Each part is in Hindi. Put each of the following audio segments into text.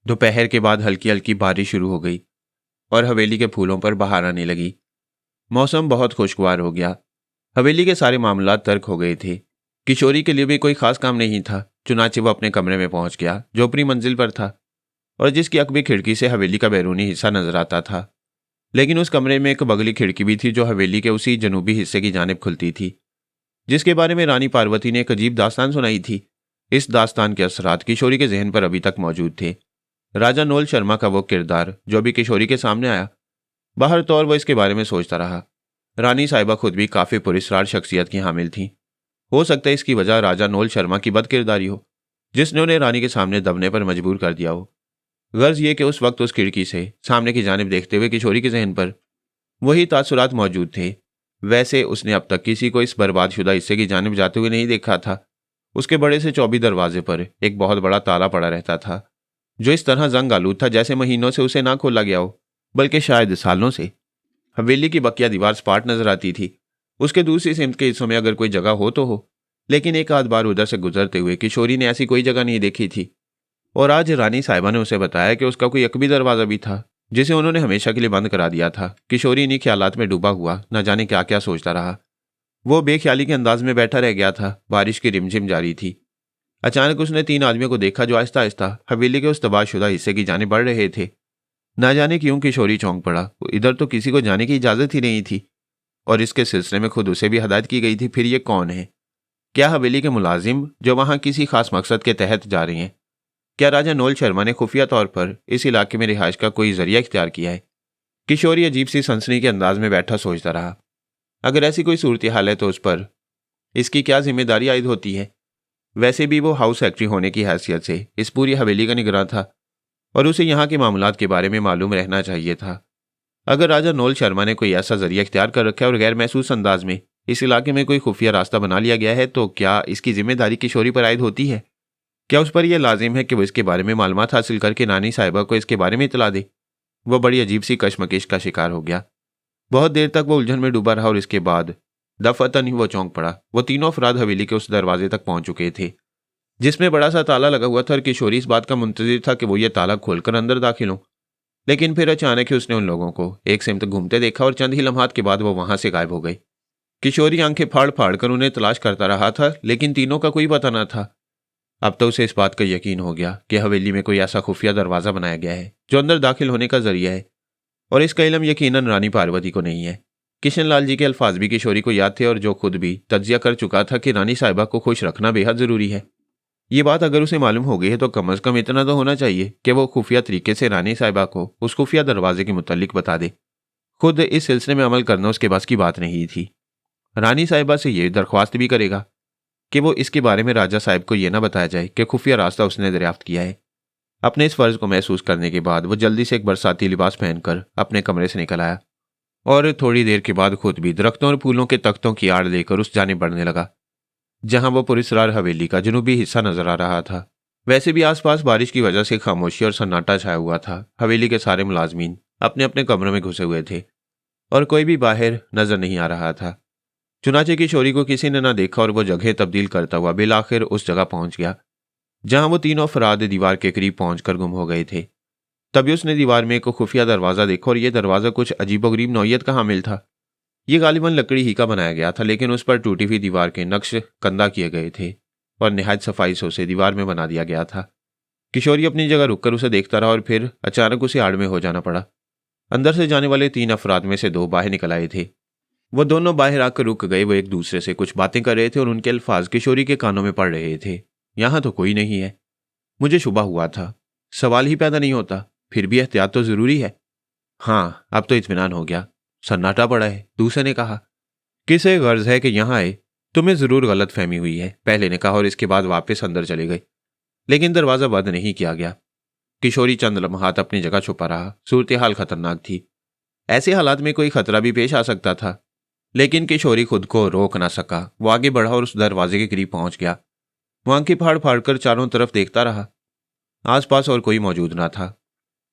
दोपहर के बाद हल्की हल्की बारिश शुरू हो गई और हवेली के फूलों पर बहार आने लगी। मौसम बहुत खुशगवार हो गया। हवेली के सारे मामलात तर्क हो गए थे। किशोरी के लिए भी कोई खास काम नहीं था। चुनाचे वो अपने कमरे में पहुंच गया जो अपनी मंजिल पर था और जिसकी अकबी खिड़की से हवेली का बैरूनी हिस्सा नजर आता था। लेकिन उस कमरे में एक बगली खिड़की भी थी जो हवेली के उसी जनूबी हिस्से की जानिब खुलती थी, जिसके बारे में रानी पार्वती ने एक अजीब दास्तान सुनाई थी। इस दास्तान के असरात किशोरी के जहन पर अभी तक मौजूद थे। राजा नोल शर्मा का वो किरदार जो अभी किशोरी के सामने आया, बाहर तौर वो इसके बारे में सोचता रहा। रानी साहिबा खुद भी काफ़ी पुरस्कार शख्सियत की हामिल थीं। हो सकता है इसकी वजह राजा नोल शर्मा की बदकिरदारी हो, जिसने उन्हें रानी के सामने दबने पर मजबूर कर दिया हो। गर्ज ये कि उस वक्त उस खिड़की से सामने की जानिब देखते हुए किशोरी के जहन पर वही तासुरात मौजूद थे। वैसे उसने अब तक किसी को इस बर्बादशुदा हिस्से की जानिब जाते हुए नहीं देखा था। उसके बड़े से चौबी दरवाजे पर एक बहुत बड़ा ताला पड़ा रहता था, जो इस तरह जंग आलूद था जैसे महीनों से उसे ना खोला गया हो, बल्कि शायद सालों से। हवेली की बकिया दीवार सपाट नजर आती थी। उसके दूसरी सिमत के हिस्सों में अगर कोई जगह हो तो हो, लेकिन एक आध बार उधर से गुजरते हुए किशोरी ने ऐसी कोई जगह नहीं देखी थी। और आज रानी साहिबा ने उसे बताया कि उसका कोई अकबी दरवाजा भी था जिसे उन्होंने हमेशा के लिए बंद करा दिया था। किशोरी इन्हीं ख्यालात में डूबा हुआ न जाने क्या क्या सोचता रहा। वो बेख्याली के अंदाज में बैठा रह गया था। बारिश की रिमझिम जारी थी। अचानक उसने 3 आदमियों को देखा जो आहिस्ता आहिस्ता हवेली के उस तबाहशुदा हिस्से की जाने बढ़ रहे थे। ना जाने क्यों किशोरी चौंक पड़ा। इधर तो किसी को जाने की इजाजत ही नहीं थी और इसके सिलसिले में खुद उसे भी हदायत की गई थी। फिर ये कौन है? क्या हवेली के मुलाजिम जो वहां किसी खास मकसद के तहत जा रहे हैं? क्या राजा नोल शर्मा ने खुफिया तौर पर इस इलाके में रिहाइश का कोई जरिया इख्तियार किया है? किशोरी अजीब सी सनसनी के अंदाज में बैठा सोचता रहा। अगर ऐसी कोई सूरत हाल है तो उस पर इसकी क्या जिम्मेदारी आयद होती है? वैसे भी वो हाउस सेक्रेटरी होने की हैसियत से इस पूरी हवेली का निगरान था और उसे यहाँ के मामलात के बारे में मालूम रहना चाहिए था। अगर राजा नोल शर्मा ने कोई ऐसा जरिया इख्तियार कर रखा है और गैर महसूस अंदाज में इस इलाके में कोई खुफिया रास्ता बना लिया गया है, तो क्या इसकी जिम्मेदारी किशोरी पर आयद होती है? क्या उस पर यह लाजिम है कि वो इसके बारे में मालूमात हासिल करके नानी साहिबा को इसके बारे में इतला दे? वह बड़ी अजीब सी कशमकश का शिकार हो गया। बहुत देर तक वो उलझन में डूबा रहा और इसके बाद दफअतन ही वो चौंक पड़ा। वो तीनों अफराद हवेली के उस दरवाजे तक पहुंच चुके थे जिसमें बड़ा सा ताला लगा हुआ था और किशोरी इस बात का मुंतजिर था कि वो ये ताला खोलकर अंदर दाखिल हो। लेकिन फिर अचानक ही उसने उन लोगों को एक सिमत घूमते देखा और चंद ही लम्हात के बाद वो वहां से गायब हो गई। किशोरी आंखें फाड़ फाड़ कर उन्हें तलाश करता रहा था, लेकिन तीनों का कोई पता न था। अब तो उसे इस बात का यकीन हो गया कि हवेली में कोई ऐसा खुफिया दरवाजा बनाया गया है जो अंदर दाखिल होने का जरिया है, और इसका इल्म यकीनन रानी पार्वती को नहीं है। किशन लाल जी के अल्फाज भी किशोरी को याद थे और जो खुद भी तज्जिया कर चुका था कि रानी साहिबा को खुश रखना बेहद जरूरी है। ये बात अगर उसे मालूम हो गई है तो कम अज कम इतना तो होना चाहिए कि वो खुफिया तरीके से रानी साहिबा को उस खुफिया दरवाजे के मुतालिक बता दे। खुद इस सिलसिले में अमल करना उसके बस की बात नहीं थी। रानी साहिबा से ये दरख्वास्त भी करेगा कि वो इसके बारे में राजा साहब को यह ना बताया जाए कि खुफिया रास्ता उसने दरियाफ्त किया है। अपने इस फर्ज को महसूस करने के बाद वो जल्दी से एक बरसाती लिबास पहनकर अपने कमरे से निकल आया और थोड़ी देर के बाद खुद भी दरख्तों और फूलों के तख्तों की आड़ लेकर उस जाने बढ़ने लगा जहां वो पुरस्कार हवेली का जनूबी हिस्सा नजर आ रहा था। वैसे भी आसपास बारिश की वजह से खामोशी और सन्नाटा छाया हुआ था। हवेली के सारे मुलाजमीन अपने अपने कमरों में घुसे हुए थे और कोई भी बाहर नजर नहीं आ रहा था। चुनाचे किशोरी को किसी ने ना देखा और वो जगह तब्दील करता हुआ बिल आखिर उस जगह पहुंच गया जहां वो तीनों अफराद दीवार के करीब पहुंचकर गुम हो गए थे। तभी उसने दीवार में एक खुफिया दरवाजा देखा और यह दरवाजा कुछ अजीबोगरीब नौयत का हामिल था। ये गालिबन लकड़ी ही का बनाया गया था, लेकिन उस पर टूटी हुई दीवार के नक्श कंदा किए गए थे और निहायत सफाई से उसे दीवार में बना दिया गया था। किशोरी अपनी जगह रुककर उसे देखता रहा और फिर अचानक उसे आड़ में हो जाना पड़ा। अंदर से जाने वाले 3 अफराद में से 2 बाहर निकल आए थे। वो दोनों बाहर आकर रुक गए। वो एक दूसरे से कुछ बातें कर रहे थे और उनके अल्फाज किशोरी के कानों में पड़ रहे थे। यहां तो कोई नहीं है। मुझे शुबा हुआ था, सवाल ही पैदा नहीं होता, फिर भी एहतियात तो जरूरी है। हाँ, अब तो इत्मीनान हो गया। सन्नाटा पड़ा है। दूसरे ने कहा, किसे गर्ज है कि यहां आए? तुम्हें जरूर गलत फहमी हुई है, पहले ने कहा और इसके बाद वापस अंदर चले गए। लेकिन दरवाजा बंद नहीं किया गया। किशोरी चंद लम्हात अपनी जगह छुपा रहा। सूरत हाल खतरनाक थी। ऐसे हालात में कोई खतरा भी पेश आ सकता था, लेकिन किशोरी खुद को रोक ना सका। वो आगे बढ़ा और उस दरवाजे के करीब पहुंच गया। वो आंखें फाड़ फाड़ कर चारों तरफ देखता रहा। आसपास और कोई मौजूद ना था।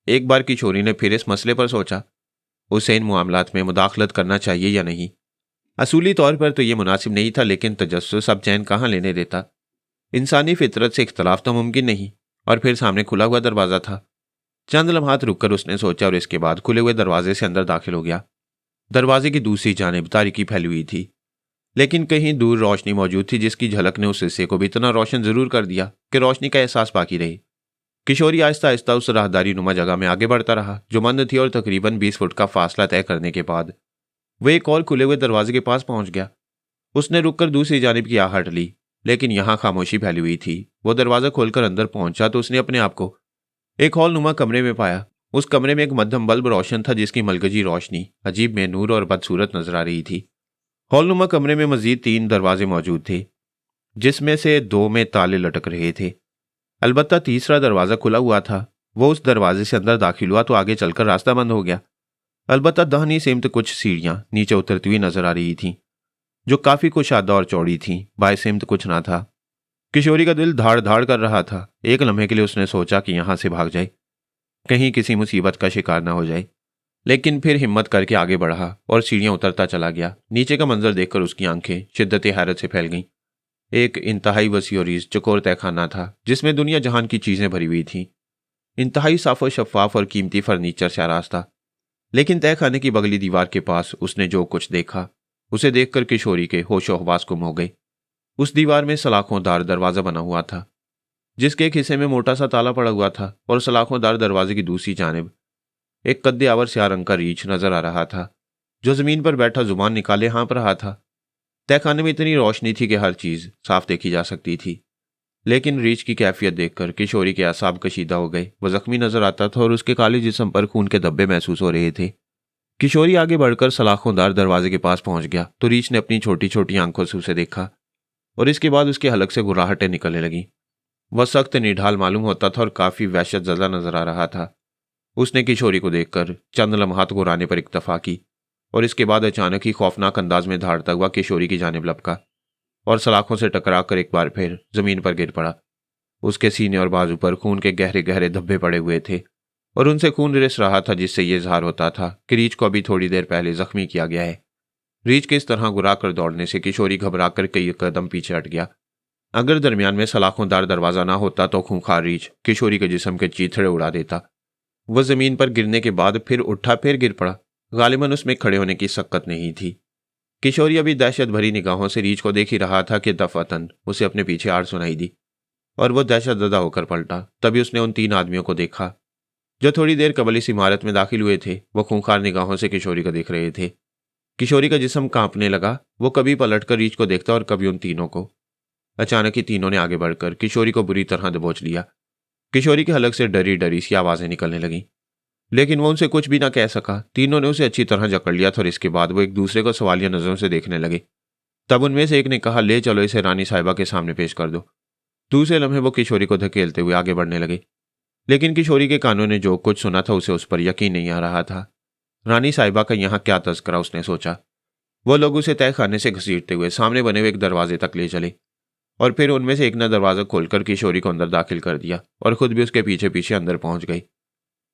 एक बार किशोरी ने फिर इस मसले पर सोचा, उसे इन मामलात में मुदाखलत करना चाहिए या नहीं। असूली तौर पर तो यह मुनासिब नहीं था, लेकिन तजस्सुस अब चैन कहाँ लेने देता। इंसानी फितरत से इख्तलाफ तो मुमकिन नहीं, और फिर सामने खुला हुआ दरवाज़ा था। चंद लम्हात रुककर उसने सोचा और इसके बाद खुले हुए दरवाजे से अंदर दाखिल हो गया। दरवाजे की दूसरी जानिब तारीकी फैली हुई थी, लेकिन कहीं दूर रोशनी मौजूद थी जिसकी झलक ने उस हिस्से को भी इतना रोशन जरूर कर दिया कि रोशनी का एहसास बाकी रही। किशोरी आहिस्ता आहिस्ता उस राहदारी नुमा जगह में आगे बढ़ता रहा जो बंद थी, और तकरीबन 20 फुट का फासला तय करने के बाद वह एक और खुले हुए दरवाजे के पास पहुंच गया। उसने रुककर दूसरी जानिब की आहट ली, लेकिन यहां खामोशी फैली हुई थी। वो दरवाजा खोलकर अंदर पहुंचा तो उसने अपने आप को एक हॉल नुमा कमरे में पाया। उस कमरे में एक मध्यम बल्ब रोशन था जिसकी मलगजी रोशनी अजीब में नूर और बदसूरत नजर आ रही थी। हॉल नुमा कमरे में मजीद 3 दरवाजे मौजूद थे, जिसमें से 2 में ताले लटक रहे थे। अलबत्ता तीसरा दरवाजा खुला हुआ था। वो उस दरवाजे से अंदर दाखिल हुआ तो आगे चलकर रास्ता बंद हो गया। अलबत्ता दाहिनी सिमत कुछ सीढ़ियां नीचे उतरती हुई नजर आ रही थीं, जो काफी कुशादा और चौड़ी थीं। बाएं सिमत कुछ ना था। किशोरी का दिल धाड़ धाड़ कर रहा था। एक लम्हे के लिए उसने सोचा कि यहां से भाग जाए, कहीं किसी मुसीबत का शिकार ना हो जाए, लेकिन फिर हिम्मत करके आगे बढ़ा और सीढ़ियां उतरता चला गया। नीचे का मंजर देखकर उसकी आंखें शिद्दत हैरत से फैल गईं। एक इंतहाई वसी और चकोर तहखाना था जिसमें दुनिया जहान की चीजें भरी हुई थीं। इंतहाई साफ और शफाफ और कीमती फर्नीचर से आराज था, लेकिन तहखाने की बगली दीवार के पास उसने जो कुछ देखा उसे देखकर किशोरी के होशो हवास गुम हो गए। उस दीवार में सलाखोंदार दरवाजा बना हुआ था, जिसके एक हिस्से में मोटा सा ताला पड़ा हुआ था, और सलाखोंदार दरवाजे की दूसरी जानिब एक कद्दे-आवर स्याह रंग का रीछ नजर आ रहा था, जो जमीन पर बैठा जुबान निकाले हाँफ रहा था। तहखाने में इतनी रोशनी थी कि हर चीज साफ देखी जा सकती थी, लेकिन रीछ की कैफियत देखकर किशोरी के आसाब कशीदा हो गए। वह जख्मी नजर आता था और उसके काले जिस्म पर खून के धब्बे महसूस हो रहे थे। किशोरी आगे बढ़कर सलाखोंदार दरवाजे के पास पहुंच गया तो रीछ ने अपनी छोटी छोटी आंखों से उसे देखा, और इसके बाद उसके हलक से गुर्राहटें निकलने लगी। वह सख्त निढाल मालूम होता था और काफी वहशत ज़दा नजर आ रहा था। उसने किशोरी को देखकर चंद लम्हात गुराने पर इक्तफा की, और इसके बाद अचानक ही खौफनाक अंदाज में धाड़ता हुआ किशोरी की जानिब लपका और सलाखों से टकरा कर एक बार फिर जमीन पर गिर पड़ा। उसके सीने और बाजू पर खून के गहरे गहरे धब्बे पड़े हुए थे, और उनसे खून रिस रहा था, जिससे यह इजहार होता था कि रीछ को अभी थोड़ी देर पहले जख्मी किया गया है। रीछ के इस तरह गुरा कर दौड़ने से किशोरी घबराकर कई कदम पीछे हट गया। अगर दरमियान में सलाखोंदार दरवाजा ना होता तो खूंखार रीछ किशोरी के जिस्म के चीथड़े उड़ा देता। वह जमीन पर गिरने के बाद फिर उठा, फिर गिर पड़ा। गालिबन उसमें खड़े होने की सक्कत नहीं थी। किशोरी अभी दहशत भरी निगाहों से रीछ को देख ही रहा था कि दफअतन उसे अपने पीछे आड़ सुनाई दी, और वह दहशत ज़दा होकर पलटा। तभी उसने उन 3 आदमियों को देखा जो थोड़ी देर कबल इस इमारत में दाखिल हुए थे। वह खूंखार निगाहों से किशोरी को देख रहे थे। किशोरी का जिस्म कांपने लगा। वो कभी पलटकर रीछ को देखता और कभी उन तीनों को। अचानक ही तीनों ने आगे बढ़कर किशोरी को बुरी तरह दबोच लिया। किशोरी के हलक से डरी डरी सी आवाजें निकलने लगीं, लेकिन वो उनसे कुछ भी ना कह सका। तीनों ने उसे अच्छी तरह जकड़ लिया था, और इसके बाद वो एक दूसरे को सवालिया नजरों से देखने लगे। तब उनमें से एक ने कहा, ले चलो इसे रानी साहिबा के सामने पेश कर दो। दूसरे लम्हे वो किशोरी को धकेलते हुए आगे बढ़ने लगे, लेकिन किशोरी के कानों ने जो कुछ सुना था उसे उस पर यकीन नहीं आ रहा था। रानी साहिबा का यहाँ क्या तस्करा, उसने सोचा। वो लोग उसे तहखाने से घसीटते हुए सामने बने हुए एक दरवाजे तक ले चले, और फिर उनमें से एक ने दरवाजा खोलकर किशोरी को अंदर दाखिल कर दिया, और खुद भी उसके पीछे पीछे अंदर पहुंच गई।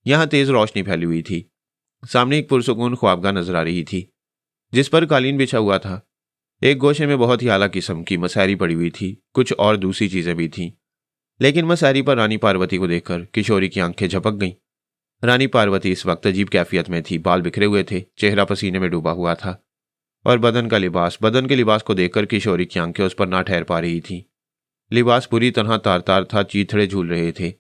यहाँ तेज रोशनी फैली हुई थी। सामने एक पुरसुकून ख्वाबगाह नजर आ रही थी, जिस पर कालीन बिछा हुआ था। एक गोशे में बहुत ही आला किस्म की मसहरी पड़ी हुई थी। कुछ और दूसरी चीजें भी थीं, लेकिन मसहरी पर रानी पार्वती को देखकर किशोरी की आंखें झपक गईं। रानी पार्वती इस वक्त अजीब कैफियत में थी। बाल बिखरे हुए थे, चेहरा पसीने में डूबा हुआ था, और बदन के लिबास को देखकर किशोरी की आंखें उस पर ना ठहर पा रही थी। लिबास पूरी तरह तार तार था, चीथड़े झूल रहे थे।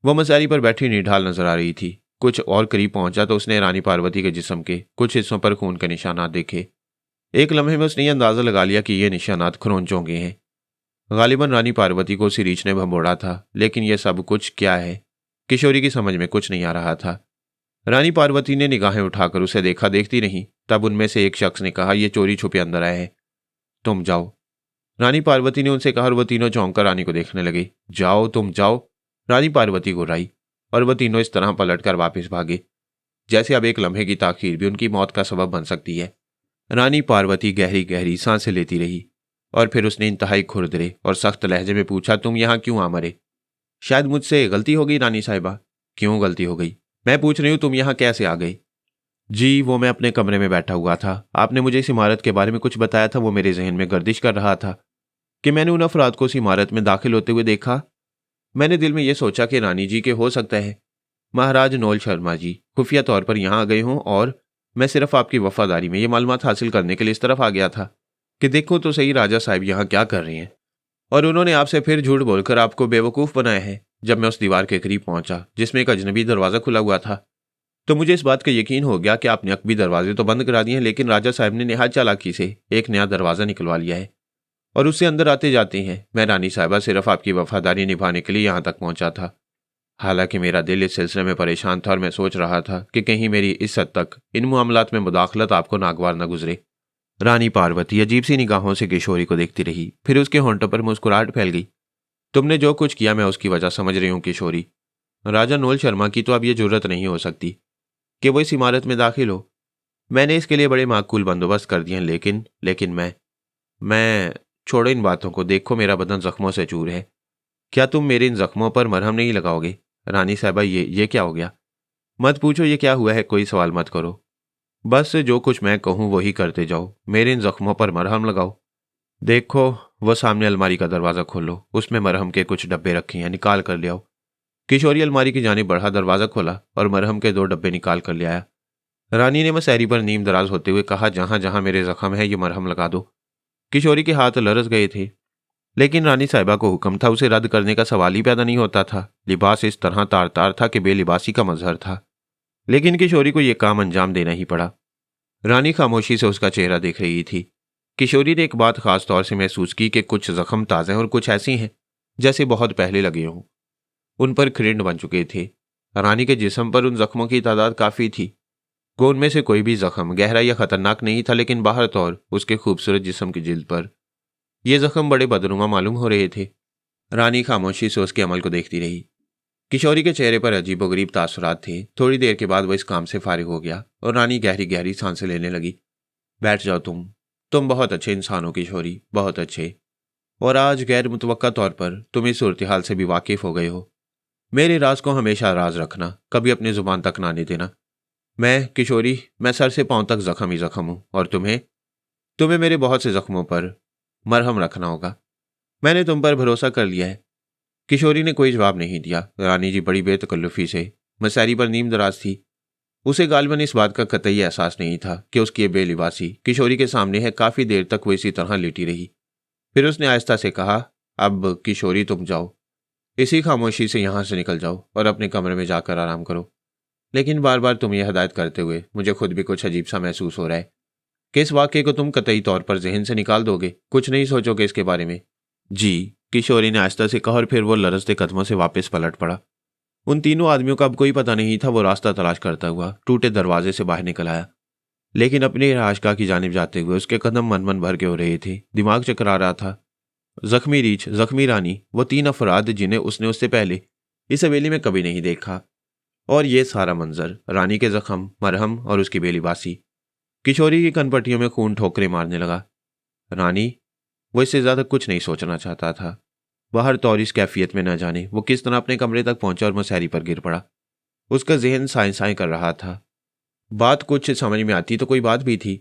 वह मसारी पर बैठी निढाल नजर आ रही थी। कुछ और करीब पहुंचा तो उसने रानी पार्वती के जिस्म के कुछ हिस्सों पर खून के निशानात देखे। एक लम्हे में उसने यह अंदाजा लगा लिया कि ये निशानात खरोंचों के हैं। गालिबन रानी पार्वती को उसी रीछ ने भंबोड़ा था, लेकिन यह सब कुछ क्या है, किशोरी की समझ में कुछ नहीं आ रहा था। रानी पार्वती ने निगाहें उठाकर उसे देखा, देखती नहीं। तब उनमें से एक शख्स ने कहा, यह चोरी छुपे अंदर आए हैं, तुम जाओ। रानी पार्वती ने उनसे कहा, और वह तीनों चौंक कर रानी को देखने लगे। जाओ, तुम जाओ, रानी पार्वती गुर्राई, और वह तीनों इस तरह पलटकर वापस भागे जैसे अब एक लम्हे की ताखीर भी उनकी मौत का सबब बन सकती है। रानी पार्वती गहरी गहरी सांसें लेती रही, और फिर उसने इंतहाई खुरदरे और सख्त लहजे में पूछा, तुम यहाँ क्यों आ मरे? शायद मुझसे गलती हो गई रानी साहिबा। क्यों गलती हो गई? मैं पूछ रही हूँ, तुम यहाँ कैसे आ गई? जी, वो मैं अपने कमरे में बैठा हुआ था। आपने मुझे इस इमारत के बारे में कुछ बताया था, वो मेरे जहन में गर्दिश कर रहा था कि मैंने उन अफराद को उस इमारत में दाखिल होते हुए देखा। मैंने दिल में यह सोचा कि रानी जी के हो सकता है महाराज नोल शर्मा जी, खुफिया तौर पर यहाँ आ गए हूँ और मैं सिर्फ आपकी वफादारी में ये मालूमात हासिल करने के लिए इस तरफ आ गया था कि देखो तो सही राजा साहब यहाँ क्या कर रहे हैं। और उन्होंने आपसे फिर झूठ बोलकर आपको बेवकूफ़ बनाया है। जब मैं उस दीवार के करीब पहुंचा जिसमें एक अजनबी दरवाज़ा खुला हुआ था, तो मुझे इस बात का यकीन हो गया कि आपने अकबी दरवाजे तो बंद करा दिए हैं, लेकिन राजा साहब ने निहायत चालाकी से एक नया दरवाज़ा निकलवा लिया है और उससे अंदर आते जाते हैं। मैं रानी साहिबा सिर्फ आपकी वफादारी निभाने के लिए यहाँ तक पहुंचा था। हालांकि मेरा दिल इस सिलसिले में परेशान था और मैं सोच रहा था कि कहीं मेरी इस हद तक इन मामलात में मुदाखलत आपको नागवार न गुजरे। रानी पार्वती अजीब सी निगाहों से किशोरी को देखती रही, फिर उसके होंठों पर मुस्कुराहट फैल गई। तुमने जो कुछ किया मैं उसकी वजह समझ रही हूँ किशोरी। राजा नोल शर्मा की तो अब ये जरूरत नहीं हो सकती कि वो इस इमारत में दाखिल हो। मैंने इसके लिए बड़े माकूल बंदोबस्त कर दिए हैं, लेकिन मैं छोड़ो इन बातों को। देखो मेरा बदन जख्मों से चूर है। क्या तुम मेरे इन जख्मों पर मरहम नहीं लगाओगे? रानी साहबा ये क्या हो गया? मत पूछो ये क्या हुआ है, कोई सवाल मत करो। बस जो कुछ मैं कहूँ वही करते जाओ। मेरे इन जख्मों पर मरहम लगाओ। देखो वो सामने अलमारी का दरवाज़ा खोलो, उसमें मरहम के कुछ डब्बे रखे हैं, निकाल कर ले आओ। किशोरी अलमारी की जानिब बढ़ा, दरवाज़ा खोला और मरहम के 2 डब्बे निकाल कर ले आया। रानी ने मसहरी पर नीम दराज होते हुए कहा, जहां जहां मेरे जख्म है ये मरहम लगा दो। किशोरी के हाथ लरस गए थे, लेकिन रानी साहिबा को हुक्म था, उसे रद्द करने का सवाल ही पैदा नहीं होता था। लिबास इस तरह तार तार था कि बेलिबासी का मजहर था, लेकिन किशोरी को यह काम अंजाम देना ही पड़ा। रानी खामोशी से उसका चेहरा देख रही थी। किशोरी ने एक बात खास तौर से महसूस की कि कुछ जख्म ताज़े हैं और कुछ ऐसी हैं जैसे बहुत पहले लगे हों। उन पर खिरंड बन चुके थे। रानी के जिस्म पर उन जख्मों की तादाद काफ़ी थी। उनमें से कोई भी जख्म गहरा या खतरनाक नहीं था, लेकिन बाहर तौर उसके खूबसूरत जिस्म की जिल्द पर ये जख्म बड़े बदनुमा मालूम हो रहे थे। रानी खामोशी से उसके अमल को देखती रही। किशोरी के चेहरे पर अजीबोगरीब तासुरात थे। थोड़ी देर के बाद वह इस काम से फारिग हो गया और रानी गहरी गहरी सांसें लेने लगी। बैठ जाओ तुम बहुत अच्छे इंसान हो किशोरी, बहुत अच्छे। और आज गैर मुतवक्का तौर पर तुम इस सूरत हाल से भी वाकिफ हो गए हो। मेरे राज को हमेशा राज रखना, कभी अपनी जुबान तक ना आने देना। किशोरी, मैं सर से पांव तक जख्म ही जख्म हूं और तुम्हें मेरे बहुत से जख्मों पर मरहम रखना होगा। मैंने तुम पर भरोसा कर लिया है। किशोरी ने कोई जवाब नहीं दिया। रानी जी बड़ी बेतकल्लुफी से मसहरी पर नीम दराज थी। उसे गालिबन इस बात का कतई एहसास नहीं था कि उसकी ये बेलिबासी किशोरी के सामने है। काफी देर तक वो इसी तरह लेटी रही। फिर उसने आहिस्ता से कहा, अब किशोरी तुम जाओ, इसी खामोशी से यहां से निकल जाओ और अपने कमरे में जाकर आराम करो। लेकिन बार बार तुम ये हदायत करते हुए मुझे खुद भी कुछ अजीब सा महसूस हो रहा है कि इस वाक्य को तुम कतई तौर पर जहन से निकाल दोगे, कुछ नहीं सोचोगे इसके बारे में। जी, किशोरी ने आहिस्ता से कहा और फिर वो लरजते कदमों से वापस पलट पड़ा। उन तीनों आदमियों का अब कोई पता नहीं था। वो रास्ता तलाश करता हुआ टूटे दरवाजे से बाहर निकल आया, लेकिन अपनी राशगा की जानिब जाते हुए उसके कदम मन मन भर के हो रहे थे। दिमाग चकरा रहा था। जख्मी रीछ, जख्मी रानी, वो 3 अफराद जिन्हें उसने उससे पहले इस हवेली में कभी नहीं देखा, और ये सारा मंजर, रानी के जख्म, मरहम और उसकी बेलिबासी। किशोरी की कनपट्टियों में खून ठोकरे मारने लगा। रानी, वो इससे ज्यादा कुछ नहीं सोचना चाहता था। बाहर तौर इस कैफियत में न जाने वो किस तरह अपने कमरे तक पहुंचा और मसहरी पर गिर पड़ा। उसका जहन साए साए कर रहा था। बात कुछ समझ में आती तो कोई बात भी थी।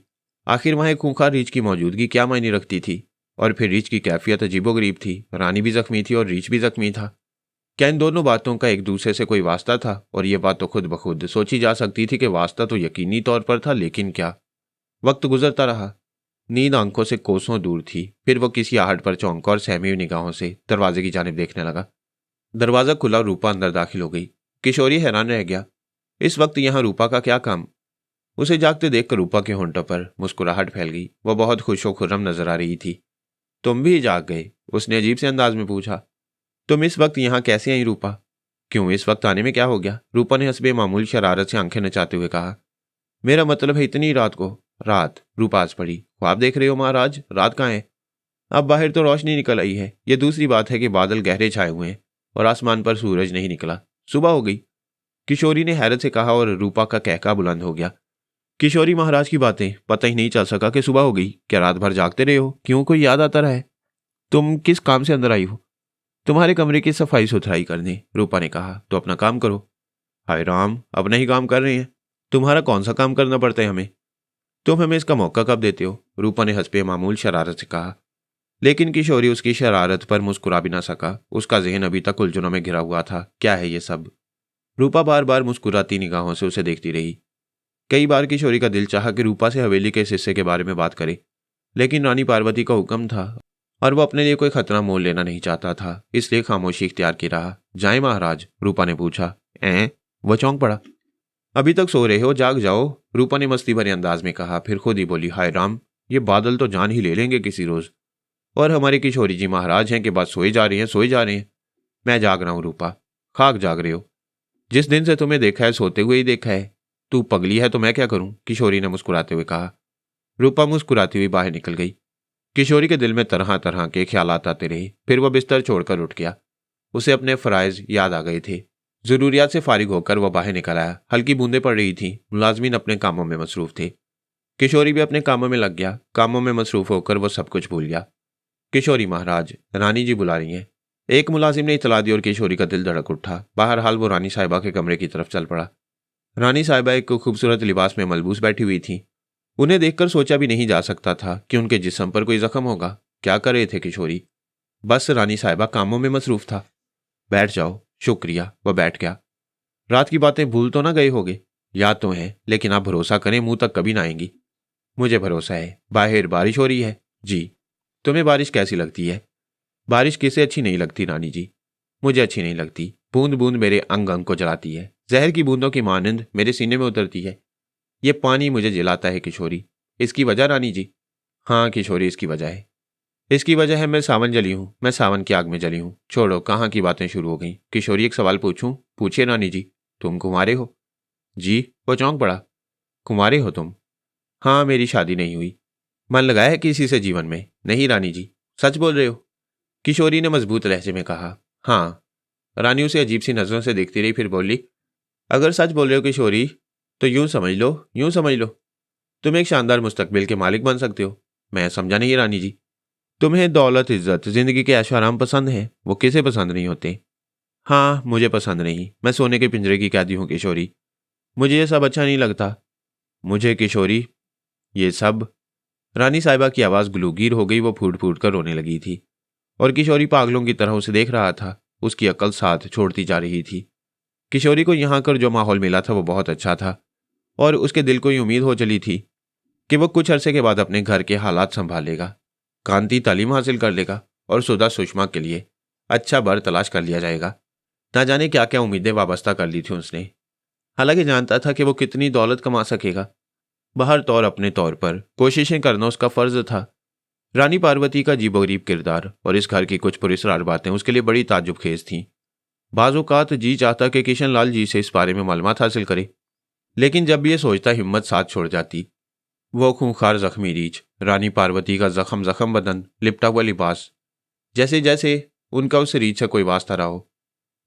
आखिर वहां एक खूंखार रीछ की मौजूदगी क्या मायने रखती थी? और फिर रीछ की कैफियत अजीबोगरीब थी। रानी भी जख्मी थी और रीछ भी जख्मी था। क्या इन दोनों बातों का एक दूसरे से कोई वास्ता था? और यह बात तो खुद ब खुद सोची जा सकती थी कि वास्ता तो यकीनी तौर पर था, लेकिन क्या? वक्त गुजरता रहा। नींद आंखों से कोसों दूर थी। फिर वो किसी आहट पर चौंका और सहमी हुई निगाहों से दरवाजे की जानिब देखने लगा। दरवाजा खुला, रूपा अंदर दाखिल हो गई। किशोरी हैरान रह गया। इस वक्त यहां रूपा का क्या काम? उसे जागते देखकर रूपा के होंठों पर मुस्कुराहट फैल गई। वह बहुत खुश व खुर्रम नजर आ रही थी। तुम भी जाग गए? उसने अजीब से अंदाज में पूछा। तुम इस वक्त यहां कैसे आई रूपा? क्यों, इस वक्त आने में क्या हो गया? रूपा ने हस्बे मामूल शरारत से आंखें नचाते हुए कहा। मेरा मतलब है इतनी रात को। रात? रूपा आज पड़ी। ख्वाब देख रहे हो महाराज? रात कहाँ है? अब बाहर तो रोशनी निकल आई है। यह दूसरी बात है कि बादल गहरे छाए हुए हैं और आसमान पर सूरज नहीं निकला। सुबह हो गई, किशोरी ने हैरत से कहा और रूपा का कहका बुलंद हो गया। किशोरी महाराज की बातें, पता ही नहीं चल सका कि सुबह हो गई। क्या रात भर जागते रहे हो? क्यों, कोई याद आता रहा है? तुम किस काम से अंदर आई हो? तुम्हारे कमरे की सफाई सुथराई करने, रूपा ने कहा। तो अपना काम करो। हाय राम, अपना ही काम कर रहे हैं। तुम्हारा कौन सा काम करना पड़ता है हमें? तुम हमें इसका मौका कब देते हो? रूपा ने हंसपे मामूल शरारत से कहा। लेकिन किशोरी उसकी शरारत पर मुस्कुरा भी ना सका। उसका जहन अभी तक उलझनों में घिरा हुआ था। क्या है ये सब? रूपा बार बार मुस्कुराती निगाहों से उसे देखती रही। कई बार किशोरी का दिल चाहा कि रूपा से हवेली के इस हिस्से के बारे में बात करे, लेकिन रानी पार्वती का हुक्म था और वो अपने लिए कोई खतरा मोल लेना नहीं चाहता था, इसलिए खामोशी इख्तियार की रहा। जाए महाराज? रूपा ने पूछा। वो चौंक पड़ा। अभी तक सो रहे हो, जाग जाओ, रूपा ने मस्ती भरे अंदाज में कहा। फिर खुद ही बोली, हाय राम, ये बादल तो जान ही ले लेंगे किसी रोज। और हमारे किशोरी जी महाराज हैं कि बस सोए जा रहे हैं, सोए जा रहे हैं। मैं जाग रहा हूं रूपा, खाक जाग रहे हो। जिस दिन से तुम्हें देखा है सोते हुए ही देखा है। तू पगली है तो मैं क्या करूं? किशोरी ने मुस्कुराते हुए कहा। रूपा मुस्कुराती हुई बाहर निकल गई। किशोरी के दिल में तरह तरह के ख्यालात आते रहे। फिर वह बिस्तर छोड़कर उठ गया। उसे अपने फराइज याद आ गए थे। जरूरियात से फारिग होकर वह बाहर निकल आया। हल्की बूंदें पड़ रही थी। मुलाजमीन अपने कामों में मसरूफ थे। किशोरी भी अपने कामों में लग गया। कामों में मसरूफ होकर वह सब कुछ भूल गया। किशोरी महाराज, रानी जी बुला रही हैं। एक मुलाजिम ने इतला दी और किशोरी का दिल धड़क उठा। बहरहाल वो रानी साहिबा के कमरे की तरफ चल पड़ा। रानी साहिबा एक खूबसूरत लिबास में मलबूस बैठी हुई थी। उन्हें देखकर सोचा भी नहीं जा सकता था कि उनके जिस्म पर कोई जख्म होगा। क्या कर रहे थे किशोरी? बस रानी साहिबा कामों में मसरूफ था। बैठ जाओ। शुक्रिया। वह बैठ गया। रात की बातें भूल तो ना गए होगे? याद तो है, लेकिन आप भरोसा करें, मुंह तक कभी ना आएंगी। मुझे भरोसा है। बाहर बारिश हो रही है? जी। तुम्हें बारिश कैसी लगती है? बारिश किसे अच्छी नहीं लगती रानी जी? मुझे अच्छी नहीं लगती। बूंद बूंद मेरे अंग अंग को जलाती है। जहर की बूंदों की मानंद मेरे सीने में उतरती है। ये पानी मुझे जलाता है किशोरी। इसकी वजह रानी जी? हाँ किशोरी, इसकी वजह है। इसकी वजह है मैं सावन जली हूं। मैं सावन की आग में जली हूं। छोड़ो, कहाँ की बातें शुरू हो गई। किशोरी, एक सवाल पूछूं? पूछिए रानी जी। तुम कुंवारे हो? जी। वो चौंक पड़ा। कुंवारे हो तुम? हाँ, मेरी शादी नहीं हुई। मन लगाया है किसी से जीवन में? नहीं रानी जी। सच बोल रहे हो? किशोरी ने मजबूत लहजे में कहा। हाँ। रानी उसे अजीब सी नजरों से देखती रही, फिर बोली, अगर सच बोल रहे हो किशोरी, तो यूं समझ लो, यूं समझ लो, तुम एक शानदार मुस्तकबिल के मालिक बन सकते हो। मैं समझा नहीं रानी जी। तुम्हें दौलत, इज्जत, जिंदगी के ऐशो आराम पसंद है। वो किसे पसंद नहीं होते? हाँ, मुझे पसंद नहीं। मैं सोने के पिंजरे की कैदी हूं किशोरी। मुझे ये सब अच्छा नहीं लगता। मुझे किशोरी, ये सब। रानी साहिबा की आवाज गलूगीर हो गई। वो फूट फूट कर रोने लगी थी और किशोरी पागलों की तरह उसे देख रहा था। उसकी अकल साथ छोड़ती जा रही थी। किशोरी को यहाँ कर जो माहौल मिला था वो बहुत अच्छा था और उसके दिल को ये उम्मीद हो चली थी कि वो कुछ अरसे के बाद अपने घर के हालात संभाल लेगा, कांति तालीम हासिल कर लेगा और सुधा सुषमा के लिए अच्छा बर तलाश कर लिया जाएगा। ना जाने क्या क्या उम्मीदें वाबस्ता कर ली थी उसने। हालांकि जानता था कि वो कितनी दौलत कमा सकेगा। बाहर तौर अपने तौर पर कोशिशें करना उसका फर्ज था। रानी पार्वती का अजीबोगरीब किरदार और इस घर की कुछ पुरस्कार बातें उसके लिए बड़ी ताज्जुब खेज थीं। बाज़-औक़ात जी चाहता कि किशन लाल जी से इस बारे में मालूमात हासिल करे, लेकिन जब ये सोचता हिम्मत साथ छोड़ जाती। वो खूंखार जख्मी रीछ, रानी पार्वती का जख्म जख्म बदन, लिपटा हुआ लिबास, जैसे जैसे उनका उस रीछ से कोई वास्ता रहा हो।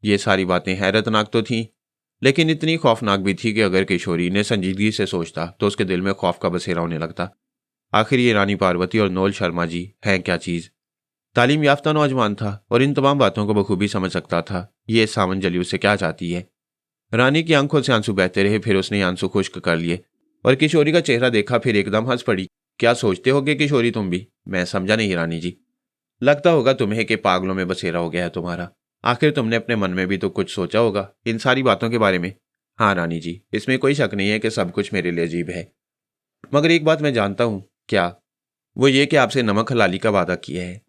ये सारी बातें हैरतनाक तो थीं, लेकिन इतनी खौफनाक भी थी कि अगर किशोरी ने संजीदगी से सोचता तो उसके दिल में खौफ का बसेरा होने लगता। आखिर ये रानी पार्वती और नोल शर्मा जी हैं क्या चीज़? तालीम याफ्ता नौजवान था और इन तमाम बातों को बखूबी समझ सकता था। ये सावन जली उससे क्या चाहती है। रानी की आंखों से आंसू बहते रहे, फिर उसने आंसू खुश्क कर लिए और किशोरी का चेहरा देखा, फिर एकदम हंस पड़ी। क्या सोचते होगे किशोरी तुम भी? मैं समझा नहीं रानी जी। लगता होगा तुम्हें कि पागलों में बसेरा हो गया है तुम्हारा। आखिर तुमने अपने मन में भी तो कुछ सोचा होगा इन सारी बातों के बारे में। हाँ रानी जी, इसमें कोई शक नहीं है कि सब कुछ मेरे लिए अजीब है, मगर एक बात मैं जानता हूँ। क्या? वो ये कि आपसे नमक हलाली का वादा किया है।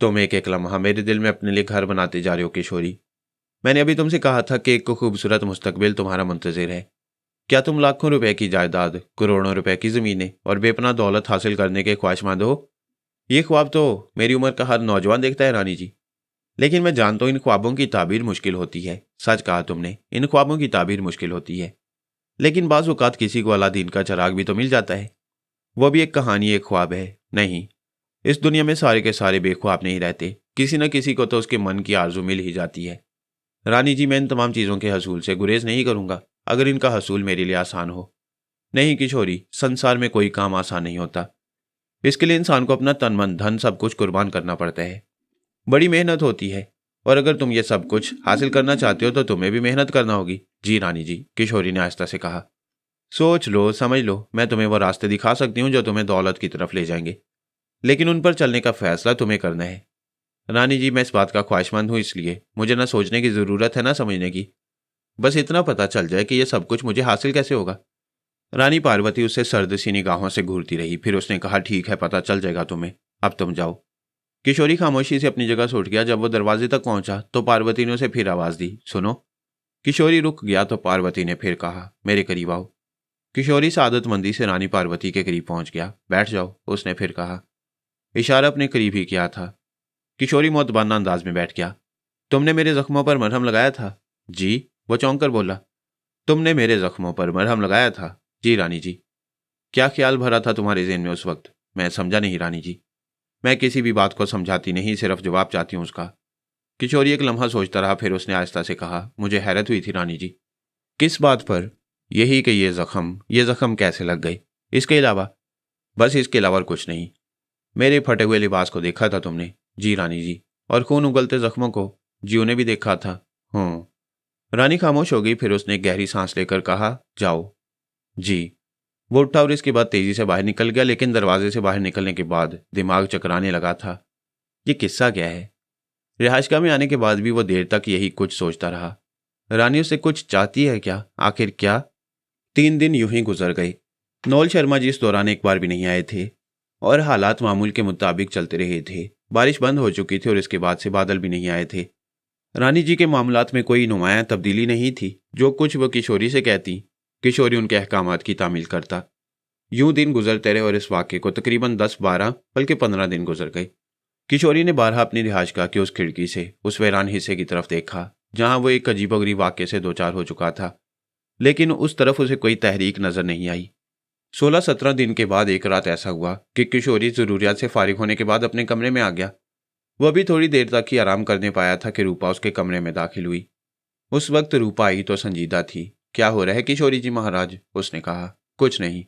तुम एक एक लम्हा मेरे दिल में अपने लिए घर बनाते जा रहे हो किशोरी। मैंने अभी तुमसे कहा था कि एक खूबसूरत मुस्तकबिल तुम्हारा मुंतजिर है। क्या तुम लाखों रुपए की जायदाद, करोड़ों रुपए की जमीनें और बेपनाह दौलत हासिल करने के ख्वाहिशमंद हो? ये ख्वाब तो मेरी उम्र का हर नौजवान देखता है रानी जी, लेकिन मैं जानता हूं इन ख्वाबों की ताबीर मुश्किल होती है। सच कहा तुमने, इन ख्वाबों की ताबीर मुश्किल होती है, लेकिन बाज़ औक़ात किसी को अलादीन का चिराग भी तो मिल जाता है। वो भी एक कहानी, एक ख्वाब है। नहीं, इस दुनिया में सारे के सारे बेख्वाब नहीं रहते। किसी न किसी को तो उसके मन की आरजू मिल ही जाती है। रानी जी, मैं इन तमाम चीज़ों के हसूल से गुरेज नहीं करूंगा अगर इनका हसूल मेरे लिए आसान हो। नहीं किशोरी, संसार में कोई काम आसान नहीं होता। इसके लिए इंसान को अपना तन मन धन सब कुछ कुर्बान करना पड़ता है। बड़ी मेहनत होती है, और अगर तुम ये सब कुछ हासिल करना चाहते हो तो तुम्हें भी मेहनत करना होगी। जी रानी जी, किशोरी ने आहिस्ता से कहा। सोच लो, समझ लो, मैं तुम्हें वो रास्ते दिखा सकती हूँ जो तुम्हें दौलत की तरफ ले जाएंगे, लेकिन उन पर चलने का फैसला तुम्हें करना है। रानी जी, मैं इस बात का ख्वाहिशमंद हूँ, इसलिए मुझे ना सोचने की ज़रूरत है ना समझने की। बस इतना पता चल जाए कि यह सब कुछ मुझे हासिल कैसे होगा। रानी पार्वती उससे सर्द सी निगाहों से घूरती रही। फिर उसने कहा, ठीक है, पता चल जाएगा तुम्हें, अब तुम जाओ। किशोरी खामोशी से अपनी जगह से उठ गया। जब वो दरवाजे तक पहुंचा तो पार्वती ने उसे फिर आवाज दी, सुनो। किशोरी रुक गया तो पार्वती ने फिर कहा, मेरे करीब आओ। किशोरी सादतमंदी से रानी पार्वती के करीब पहुंच गया। बैठ जाओ, उसने फिर कहा। इशारा अपने करीब ही किया था। किशोरी मोतबाना अंदाज में बैठ गया। तुमने मेरे जख्मों पर मरहम लगाया था? जी, वो चौंक कर बोला। तुमने मेरे जख्मों पर मरहम लगाया था? जी रानी जी। क्या ख्याल भरा था तुम्हारे ज़हन में उस वक्त? मैं समझा नहीं रानी जी। मैं किसी भी बात को समझाती नहीं, सिर्फ जवाब चाहती हूँ उसका। किशोरी एक लम्हा सोचता रहा, फिर उसने आहिस्ता से कहा, मुझे हैरत हुई थी रानी जी। किस बात पर? यही कि ये जख्म कैसे लग गए, इसके अलावा? बस इसके अलावा और कुछ नहीं। मेरे फटे हुए लिबास को देखा था तुमने? जी रानी जी। और खून उगलते जख्मों को? जी, उन्हें भी देखा था। रानी खामोश हो गई। फिर उसने गहरी सांस लेकर कहा, जाओ। जी। वो उठा और इसके बाद तेजी से बाहर निकल गया, लेकिन दरवाजे से बाहर निकलने के बाद दिमाग चकराने लगा था। ये किस्सा क्या है? रिहाइशगाह में आने के बाद भी वो देर तक यही कुछ सोचता रहा। रानी उससे कुछ चाहती है क्या? आखिर क्या? 3 दिन यूं ही गुजर गए। नौल शर्मा जी इस दौरान एक बार भी नहीं आए थे और हालात मामूल के मुताबिक चलते रहे थे। बारिश बंद हो चुकी थी और इसके बाद से बादल भी नहीं आए थे। रानी जी के मामलात में कोई नुमायां तब्दीली नहीं थी। जो कुछ वो किशोरी से कहती, किशोरी उनके अहकामात की तामील करता। यूं दिन गुजरते रहे और इस वाक़े को तकरीबन 10-12 बल्कि 15 दिन गुजर गए। किशोरी ने बारहा अपनी रिहाइशगाह की उस खिड़की से उस वीरान हिस्से की तरफ देखा जहां वो एक अजीबोगरीब वाक़े से दो चार हो चुका था, लेकिन उस तरफ उसे कोई तहरीक नजर नहीं आई। 16-17 दिन के बाद एक रात ऐसा हुआ कि किशोरी जरूरियात से फारिग होने के बाद अपने कमरे में आ गया। वह भी थोड़ी देर तक ही आराम करने पाया था कि रूपा उसके कमरे में दाखिल हुई। उस वक्त रूपा आई तो संजीदा थी। क्या हो रहा है किशोरी जी महाराज? उसने कहा। कुछ नहीं।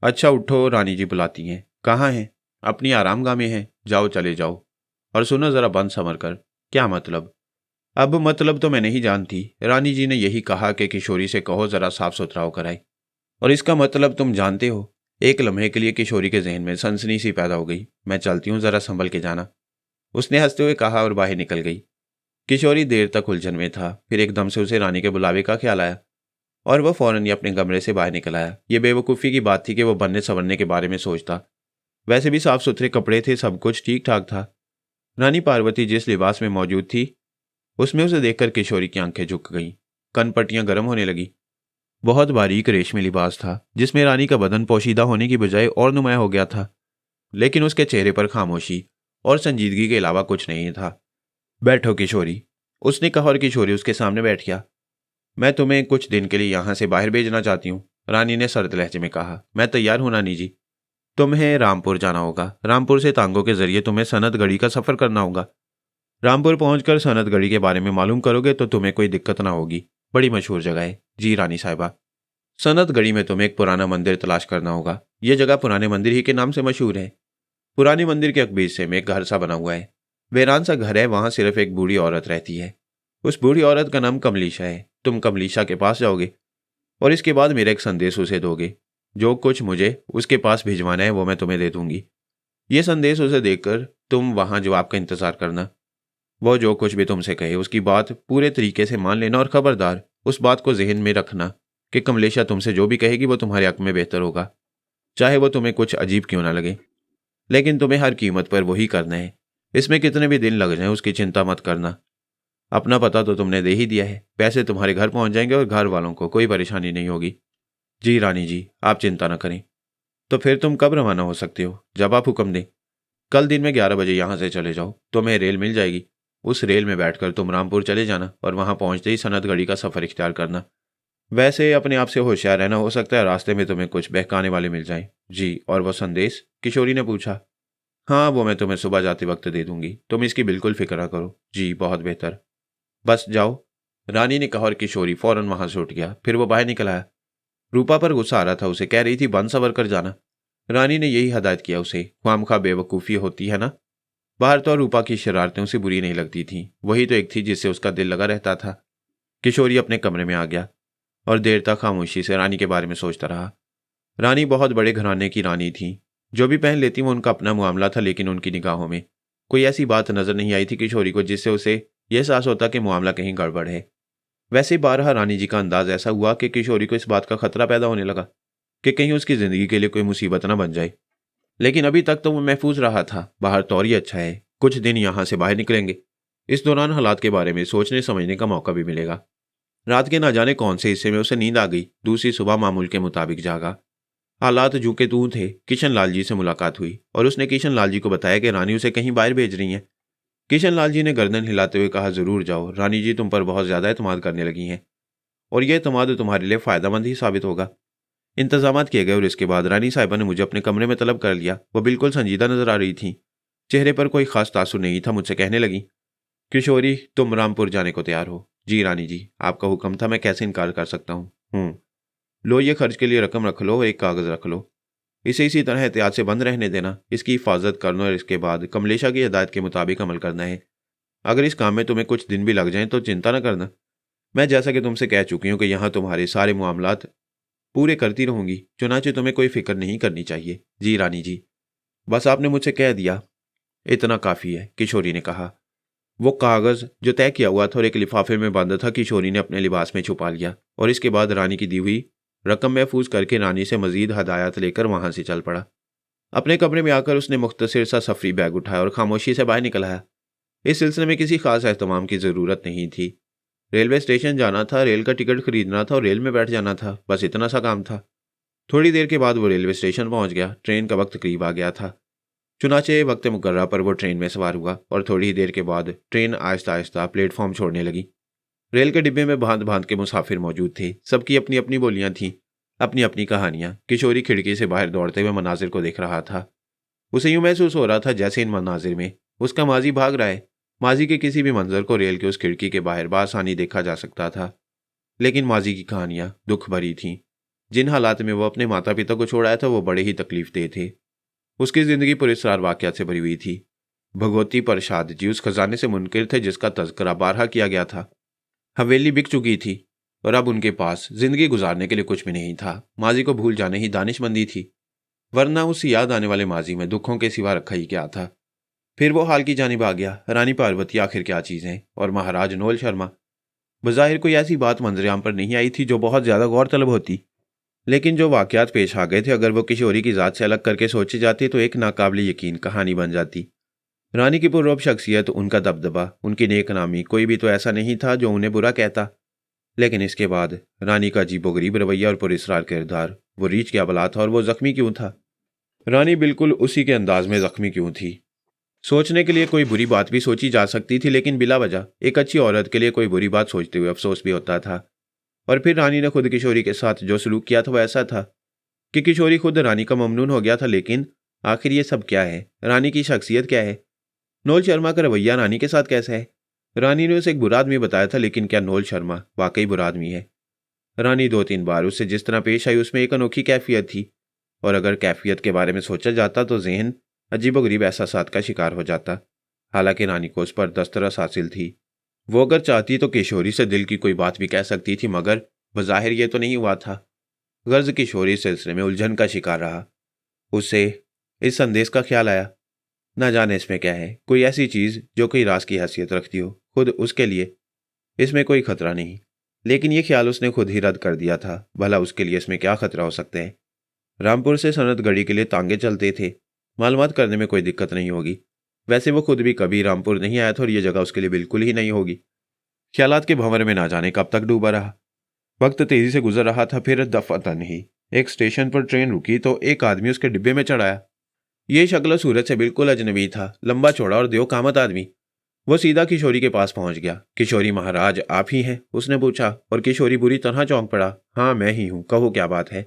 अच्छा उठो, रानी जी बुलाती हैं। कहाँ हैं? अपनी आरामगाह में हैं। जाओ, चले जाओ। और सुनो जरा बंद संवर कर। क्या मतलब? अब मतलब तो मैं नहीं जानती। रानी जी ने यही कहा कि किशोरी से कहो जरा साफ सुथरा होकर आए। और इसका मतलब तुम जानते हो? एक लम्हे के लिए किशोरी के जहन में सनसनी सी पैदा हो गई। मैं चलती हूँ, जरा संभल के जाना, उसने हंसते हुए कहा और बाहर निकल गई। किशोरी देर तक उलझन में था। फिर एकदम से उसे रानी के बुलावे का ख्याल आया और वह फौरन ही अपने कमरे से बाहर निकल आया। यह बेवकूफ़ी की बात थी कि वह बनने संवरने के बारे में सोचता। वैसे भी साफ सुथरे कपड़े थे, सब कुछ ठीक ठाक था। रानी पार्वती जिस लिबास में मौजूद थी उसमें उसे देखकर किशोरी की आंखें झुक गईं। कनपट्टियां गर्म होने लगी। बहुत बारीक रेशमी लिबास था जिसमें रानी का बदन पोशीदा होने की बजाय और नुमाया हो गया था, लेकिन उसके चेहरे पर खामोशी और संजीदगी के अलावा कुछ नहीं था। बैठो किशोरी, उसने कहा और किशोरी उसके सामने बैठ गया। मैं तुम्हें कुछ दिन के लिए यहाँ से बाहर भेजना चाहती हूँ, रानी ने सर्द लहजे में कहा। मैं तैयार हूं नानी जी। तुम्हें रामपुर जाना होगा। रामपुर से तांगों के जरिए तुम्हें सनतगढ़ी का सफर करना होगा। रामपुर पहुंचकर सनतगढ़ी के बारे में मालूम करोगे तो तुम्हें कोई दिक्कत ना होगी। बड़ी मशहूर जगह है। जी रानी साहिबा। सनतगढ़ी में तुम्हें एक पुराना मंदिर तलाश करना होगा। यह जगह पुराने मंदिर ही के नाम से मशहूर है। पुराने मंदिर के अकबीर से में एक घर सा बना हुआ है। वीरान सा घर है, वहां सिर्फ एक बूढ़ी औरत रहती है। उस बूढ़ी औरत का नाम कमलीशा है। तुम कमलीशा के पास जाओगे और इसके बाद मेरा एक संदेश उसे दोगे। जो कुछ मुझे उसके पास भिजवाना है वो मैं तुम्हें दे दूंगी। ये संदेश उसे देकर तुम वहां जवाब का इंतजार करना। वो जो कुछ भी तुमसे कहे उसकी बात पूरे तरीके से मान लेना और खबरदार उस बात को जहन में रखना कि कमलेशा तुमसे जो भी कहेगी वो तुम्हारे हक में बेहतर होगा, चाहे वो तुम्हें कुछ अजीब क्यों ना लगे। लेकिन तुम्हें हर कीमत पर वही करना है। इसमें कितने भी दिन लग जाएं उसकी चिंता मत करना। अपना पता तो तुमने दे ही दिया है। पैसे तुम्हारे घर पहुंच जाएंगे और घर वालों को कोई परेशानी नहीं होगी। जी रानी जी, आप चिंता न करें। तो फिर तुम कब रवाना हो सकते हो? जब आप हुक्म दें। कल दिन में 11 बजे यहाँ से चले जाओ। तुम्हें रेल मिल जाएगी। उस रेल में बैठकर तुम रामपुर चले जाना और वहां पहुंचते ही सनतगढ़ी का सफर इख्तियार करना। वैसे अपने आप से होशियार रहना, हो सकता है रास्ते में तुम्हें कुछ बहकाने वाले मिल जाएं। जी, और वो संदेश? किशोरी ने पूछा। हाँ, वो मैं तुम्हें सुबह जाते वक्त दे दूंगी। तुम इसकी बिल्कुल फिक्र ना करो। जी, बहुत बेहतर। बस जाओ, रानी ने कहा और किशोरी फौरन वहां से उठ गया। फिर वो बाहर निकल आया। रूपा पर गुस्सा आ रहा था। उसे कह रही थी बन सवर कर जाना। रानी ने यही हदायत किया उसे। ख्वामखा बेवकूफ़ी होती है ना। बाहर तो रूपा की शरारतें उसे बुरी नहीं लगती थीं। वही तो एक थी जिससे उसका दिल लगा रहता था। किशोरी अपने कमरे में आ गया और देर तक खामोशी से रानी के बारे में सोचता रहा। रानी बहुत बड़े घराने की रानी थी। जो भी पहन लेती वो उनका अपना मामला था, लेकिन उनकी निगाहों में कोई ऐसी बात नजर नहीं आई थी किशोरी को जिससे उसे यह एहसास होता कि मामला कहीं गड़बड़ है। वैसे बारहा रानी जी का अंदाज ऐसा हुआ कि किशोरी को इस बात का खतरा पैदा होने लगा कि कहीं उसकी जिंदगी के लिए कोई मुसीबत न बन जाए। लेकिन अभी तक तो वो महफूज रहा था। बाहर तो और ही अच्छा है, कुछ दिन यहाँ से बाहर निकलेंगे। इस दौरान हालात के बारे में सोचने समझने का मौका भी मिलेगा। रात के ना जाने कौन से हिस्से में उसे नींद आ गई। दूसरी सुबह मामूल के मुताबिक जागा। हालात जू के तू थे। किशन लाल जी से मुलाकात हुई और उसने किशन लाल जी को बताया कि रानी उसे कहीं बाहर भेज रही हैं। किशन लाल जी ने गर्दन हिलाते हुए कहा, जरूर जाओ, रानी जी तुम पर बहुत ज्यादा एतमाद करने लगी हैं और यह एतमाद तुम्हारे लिए फायदेमंद ही साबित होगा। इंतजामात किए गए और इसके बाद रानी साहिबा ने मुझे अपने कमरे में तलब कर लिया। वो बिल्कुल संजीदा नजर आ रही थी, चेहरे पर कोई खास तासुर नहीं था। मुझसे कहने लगी, किशोरी तुम रामपुर जाने को तैयार हो? जी रानी जी, आपका हुक्म था, मैं कैसे इनकार कर सकता हूँ। लो, ये खर्च के लिए रकम रख लो, एक कागज रख लो, इसे इसी तरह एहतियात से बंद रहने देना। इसकी हिफाजत करना और इसके बाद कमलेशा की हिदायत के मुताबिक अमल करना है। अगर इस काम में तुम्हें कुछ दिन भी लग जाएं तो चिंता न करना। मैं जैसा कि तुमसे कह चुकी हूँ कि यहाँ तुम्हारे सारे मामलात पूरे करती रहूंगी, चुनाचे तुम्हें कोई फिक्र नहीं करनी चाहिए। जी रानी जी, बस आपने मुझसे कह दिया, इतना काफ़ी है, किशोरी ने कहा। वो कागज़ जो तय किया हुआ था और एक लिफाफे में बंद था, किशोरी ने अपने लिबास में छुपा लिया और इसके बाद रानी की दी हुई रकम महफूज करके रानी से मजीद हदायत लेकर वहां से चल पड़ा। अपने कमरे में आकर उसने मुख्तसर सा सफरी बैग उठाया और खामोशी से बाहर निकल आया। इस सिलसिले में किसी खास एहतमाम की ज़रूरत नहीं थी। रेलवे स्टेशन जाना था, रेल का टिकट खरीदना था और रेल में बैठ जाना था, बस इतना सा काम था। थोड़ी देर के बाद वो रेलवे स्टेशन पहुंच गया। ट्रेन का वक्त करीब आ गया था। चुनाचे वक्त मुकर्रर पर वो ट्रेन में सवार हुआ और थोड़ी ही देर के बाद ट्रेन आहिस्ता आहिस्ता प्लेटफॉर्म छोड़ने लगी। रेल के डिब्बे में भांत भांत के मुसाफिर मौजूद थे। सबकी अपनी अपनी बोलियां थीं, अपनी अपनी कहानियां। किशोरी खिड़की से बाहर दौड़ते हुए मनाजिर को देख रहा था। उसे यूं महसूस हो रहा था जैसे इन मनाजिर में उसका माजी भाग रहा है। माजी के किसी भी मंजर को रेल के उस खिड़की के बाहर बासानी देखा जा सकता था, लेकिन माजी की कहानियां दुख भरी थीं। जिन हालात में वो अपने माता पिता को छोड़ आया था वो बड़े ही तकलीफदेह थे। उसकी जिंदगी पुरस्कार वाकयात से भरी हुई थी। भगवती प्रसाद जी उस खजाने से मुनकिर थे जिसका तज़किरा बारहा किया गया था। हवेली बिक चुकी थी और अब उनके पास जिंदगी गुजारने के लिए कुछ भी नहीं था। माजी को भूल जाने ही दानिशमंदी थी, वरना उस याद आने वाले माजी में दुखों के सिवा रखा ही क्या था। फिर वो हाल की जानिब आ गया। रानी पार्वती आखिर क्या चीज़ है और महाराज नोल शर्मा। बज़ाहिर कोई ऐसी बात मंजरेआम पर नहीं आई थी जो बहुत ज़्यादा गौरतलब होती, लेकिन जो वाकयात पेश आ गए थे अगर वो किशोरी की ज़ात से अलग करके सोची जाती तो एक नाकाबिल यकीन कहानी बन जाती। रानी की पुररौब शख्सियत, उनका दबदबा, उनकी नेक नामी, कोई भी तो ऐसा नहीं था जो उन्हें बुरा कहता। लेकिन इसके बाद रानी का अजीबोगरीब रवैया और पुरस्रार किरदार, वो रीछ क्या बला था और वो जख्मी क्यों था? रानी बिल्कुल उसी के अंदाज में जख्मी क्यों थी? सोचने के लिए कोई बुरी बात भी सोची जा सकती थी, लेकिन बिला वजह एक अच्छी औरत के लिए कोई बुरी बात सोचते हुए अफसोस भी होता था। और फिर रानी ने खुद किशोरी के साथ जो सलूक किया था वो ऐसा था कि किशोरी खुद रानी का ममनून हो गया था। लेकिन आखिर ये सब क्या है? रानी की शख्सियत क्या है? नोल शर्मा का रवैया रानी के साथ कैसा है? रानी ने उसे एक बुरा आदमी बताया था, लेकिन क्या नोल शर्मा वाकई बुरा आदमी है? रानी 2-3 बार उससे जिस तरह पेश आई उसमें एक अनोखी कैफियत थी, और अगर कैफियत के बारे में सोचा जाता तो जहन अजीबोगरीब एहसासात का शिकार हो जाता। हालांकि रानी को उस पर दस्तरस हासिल थी। वो अगर चाहती तो किशोरी से दिल की कोई बात भी कह सकती थी, मगर बज़ाहिर ये तो नहीं हुआ था। गर्ज किशोरी इस सिलसिले में उलझन का शिकार रहा। उसे इस संदेश का ख्याल आया, ना जाने इसमें क्या है, कोई ऐसी चीज़ जो कोई राज की हैसियत रखती हो, खुद उसके लिए इसमें कोई खतरा नहीं। लेकिन यह ख्याल उसने खुद ही रद्द कर दिया था। भला उसके लिए इसमें क्या खतरा हो सकते हैं? रामपुर से सनतगढ़ी के लिए तांगे चलते थे, मालूमात करने में कोई दिक्कत नहीं होगी। वैसे वो खुद भी कभी रामपुर नहीं आया था और यह जगह उसके लिए बिल्कुल ही नहीं होगी। ख्यालात के भंवर में ना जाने कब तक डूबा रहा। वक्त तेजी से गुजर रहा था। फिर दफातन ही एक स्टेशन पर ट्रेन रुकी तो एक आदमी उसके डिब्बे में चढ़ाया। ये शक्ल सूरत से बिल्कुल अजनबी था, लंबा चौड़ा और देव कामत आदमी। वो सीधा किशोरी के पास पहुंच गया। किशोरी महाराज आप ही हैं? उसने पूछा, और किशोरी बुरी तरह चौंक पड़ा। हाँ मैं ही हूँ, कहो क्या बात है?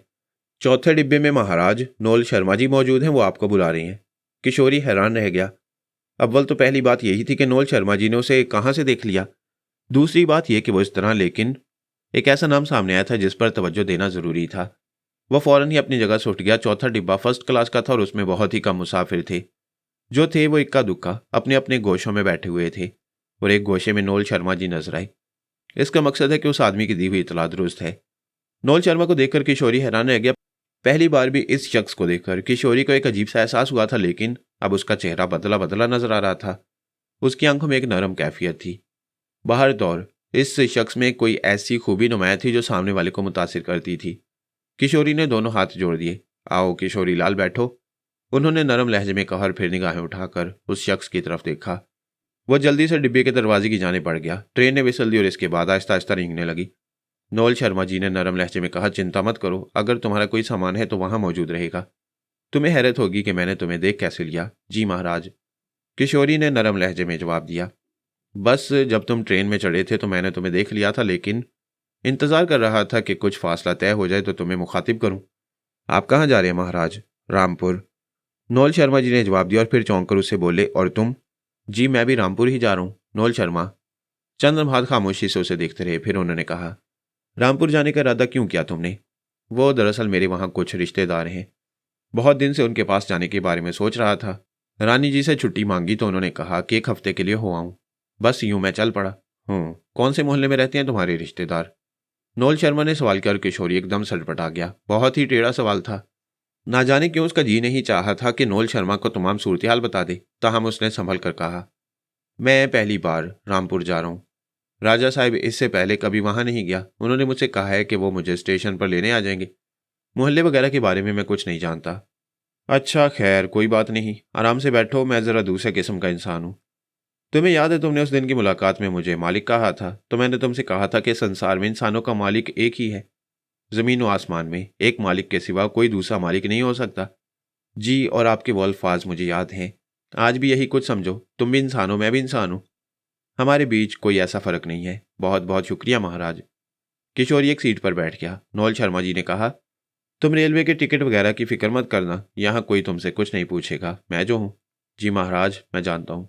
चौथे डिब्बे में महाराज नोल शर्मा जी मौजूद हैं, वो आपको बुला रही हैं। किशोरी हैरान रह गया। अव्वल तो पहली बात यही थी कि नोल शर्मा जी ने उसे कहाँ से देख लिया। दूसरी बात यह कि वो इस तरह, लेकिन एक ऐसा नाम सामने आया था जिस पर तवज्जो देना जरूरी था। वह फौरन ही अपनी जगह से उठ गया। चौथा डिब्बा फर्स्ट क्लास का था और उसमें बहुत ही कम मुसाफिर थे। जो थे वो इक्का दुक्का अपने अपने गोशों में बैठे हुए थे और एक गोशे में नोल शर्मा जी नजर आए। इसका मकसद है कि उस आदमी की दी हुई इतला दुरुस्त है। नोल शर्मा को देखकर किशोरी हैरान रह गया। पहली बार भी इस शख्स को देखकर किशोरी को एक अजीब सा एहसास हुआ था, लेकिन अब उसका चेहरा बदला बदला नजर आ रहा था। उसकी आंखों में एक नरम कैफियत थी। बाहर दौर इस शख्स में कोई ऐसी खूबी नुमाया थी जो सामने वाले को मुतासिर करती थी। किशोरी ने दोनों हाथ जोड़ दिए। आओ किशोरी लाल बैठो, उन्होंने नरम लहजे में कहा और फिर निगाहें उठाकर उस शख्स की तरफ देखा। वह जल्दी से डिब्बे के दरवाजे की जाने पड़ गया। ट्रेन ने विसल दी और इसके बाद आहिस्ता आहिस्ता रेंगने लगी। नोल शर्मा जी ने नरम लहजे में कहा, चिंता मत करो, अगर तुम्हारा कोई सामान है तो वहां मौजूद रहेगा। तुम्हें हैरत होगी कि मैंने तुम्हें देख कैसे लिया। जी महाराज, किशोरी ने नरम लहजे में जवाब दिया। बस जब तुम ट्रेन में चढ़े थे तो मैंने तुम्हें देख लिया था, लेकिन इंतजार कर रहा था कि कुछ फासला तय हो जाए तो तुम्हें मुखातिब करूं। आप कहाँ जा रहे हैं महाराज? रामपुर, नोल शर्मा जी ने जवाब दिया और फिर चौंक कर उससे बोले, और तुम? जी मैं भी रामपुर ही जा रहा हूं। नोल शर्मा चंद लम्हात खामोशी से उसे देखते रहे, फिर उन्होंने कहा, रामपुर जाने का इरादा क्यों किया तुमने? वो दरअसल मेरे वहां कुछ रिश्तेदार हैं, बहुत दिन से उनके पास जाने के बारे में सोच रहा था। रानी जी से छुट्टी मांगी तो उन्होंने कहा कि एक हफ्ते के लिए हो आऊं। बस यूं मैं चल पड़ा। कौन से मोहल्ले में रहते हैं तुम्हारे रिश्तेदार? नोल शर्मा ने सवाल कर किशोरी एकदम सटपटा गया। बहुत ही टेढ़ा सवाल था। ना जाने क्यों उसका जी नहीं चाहा था कि नोल शर्मा को तमाम सूरत हाल बता दे, ताहम उसने संभल कर कहा, मैं पहली बार रामपुर जा रहा हूँ। राजा साहब इससे पहले कभी वहां नहीं गया। उन्होंने मुझसे कहा है कि वो मुझे स्टेशन पर लेने आ जाएंगे। मोहल्ले वगैरह के बारे में मैं कुछ नहीं जानता। अच्छा खैर कोई बात नहीं, आराम से बैठो, मैं ज़रा दूसरे किस्म का इंसान हूँ। तुम्हें याद है तुमने उस दिन की मुलाकात में मुझे मालिक कहा था, तो मैंने तुमसे कहा था कि संसार में इंसानों का मालिक एक ही है। ज़मीन व आसमान में एक मालिक के सिवा कोई दूसरा मालिक नहीं हो सकता। जी, और आपके वो अल्फाज मुझे याद हैं। आज भी यही कुछ समझो, तुम भी इंसान हो, मैं भी इंसान हूँ। हमारे बीच कोई ऐसा फ़र्क नहीं है। बहुत बहुत शुक्रिया महाराज। किशोरी एक सीट पर बैठ गया। नोल शर्मा जी ने कहा, तुम रेलवे के टिकट वगैरह की फिक्र मत करना, यहाँ कोई तुमसे कुछ नहीं पूछेगा, मैं जो हूँ। जी महाराज, मैं जानता हूँ।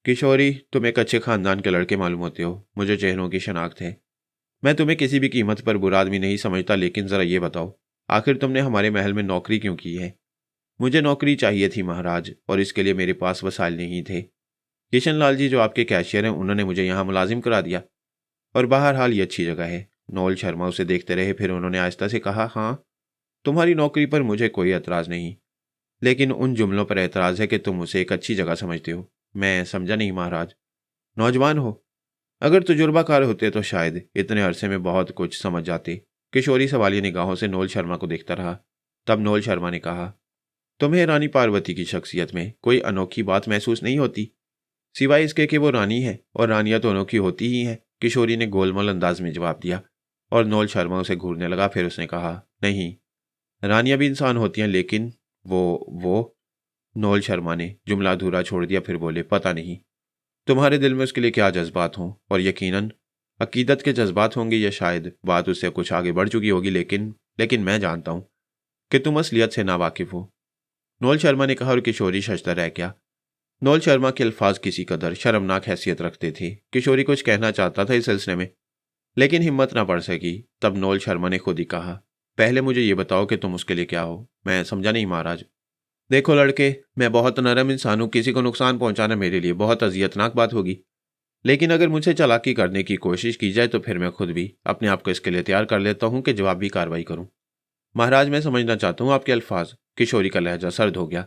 किशोरी, तुम एक अच्छे खानदान के लड़के मालूम होते हो, मुझे चेहरों की शनाख्त है। मैं तुम्हें किसी भी कीमत पर बुरा आदमी नहीं समझता, लेकिन ज़रा ये बताओ, आखिर तुमने हमारे महल में नौकरी क्यों की है? मुझे नौकरी चाहिए थी महाराज, और इसके लिए मेरे पास वसाइल नहीं थे। किशन लाल जी जो आपके कैशियर हैं, उन्होंने मुझे यहाँ मुलाजिम करा दिया, और बहरहाल ये अच्छी जगह है। नोल शर्मा उसे देखते रहे, फिर उन्होंने आहिस्ता से कहा, हाँ, तुम्हारी नौकरी पर मुझे कोई एतराज़ नहीं, लेकिन उन जुमलों पर एतराज़ है कि तुम उसे एक अच्छी जगह समझते हो। मैं समझा नहीं महाराज। नौजवान हो, अगर तजुर्बाकार होते तो शायद इतने अरसे में बहुत कुछ समझ जाते। किशोरी सवालिया निगाहों से नोल शर्मा को देखता रहा। तब नोल शर्मा ने कहा, तुम्हें रानी पार्वती की शख्सियत में कोई अनोखी बात महसूस नहीं होती, सिवाय इसके कि वो रानी है, और रानियां तो अनोखी होती ही हैं? किशोरी ने गोलमोल अंदाज में जवाब दिया, और नोल शर्मा उसे घूरने लगा। फिर उसने कहा, नहीं, रानियां भी इंसान होती हैं, लेकिन वो नोल शर्मा ने जुमला अधूरा छोड़ दिया, फिर बोले, पता नहीं तुम्हारे दिल में उसके लिए क्या जज्बात हों, और यकीनन अकीदत के जज्बात होंगे, या शायद बात उससे कुछ आगे बढ़ चुकी होगी, लेकिन मैं जानता हूं कि तुम असलियत से नावाकिफ हो। नोल शर्मा ने कहा, और किशोरी शशदर रह गया। नोल शर्मा के अल्फाज किसी कदर शर्मनाक हैसियत रखते थे। किशोरी कुछ कहना चाहता था इस सिलसिले में, लेकिन हिम्मत ना पड़ सकी। तब नोल शर्मा ने खुद ही कहा, पहले मुझे ये बताओ कि तुम उसके लिए क्या हो। मैं समझा नहीं महाराज। देखो लड़के, मैं बहुत नरम इंसान हूँ, किसी को नुकसान पहुंचाना मेरे लिए बहुत अजियतनाक बात होगी, लेकिन अगर मुझसे चालाकी करने की कोशिश की जाए तो फिर मैं खुद भी अपने आप को इसके लिए तैयार कर लेता हूँ कि जवाबी कार्रवाई करूँ। महाराज, मैं समझना चाहता हूँ आपके अल्फाज। किशोरी का लहजा सर्द हो गया।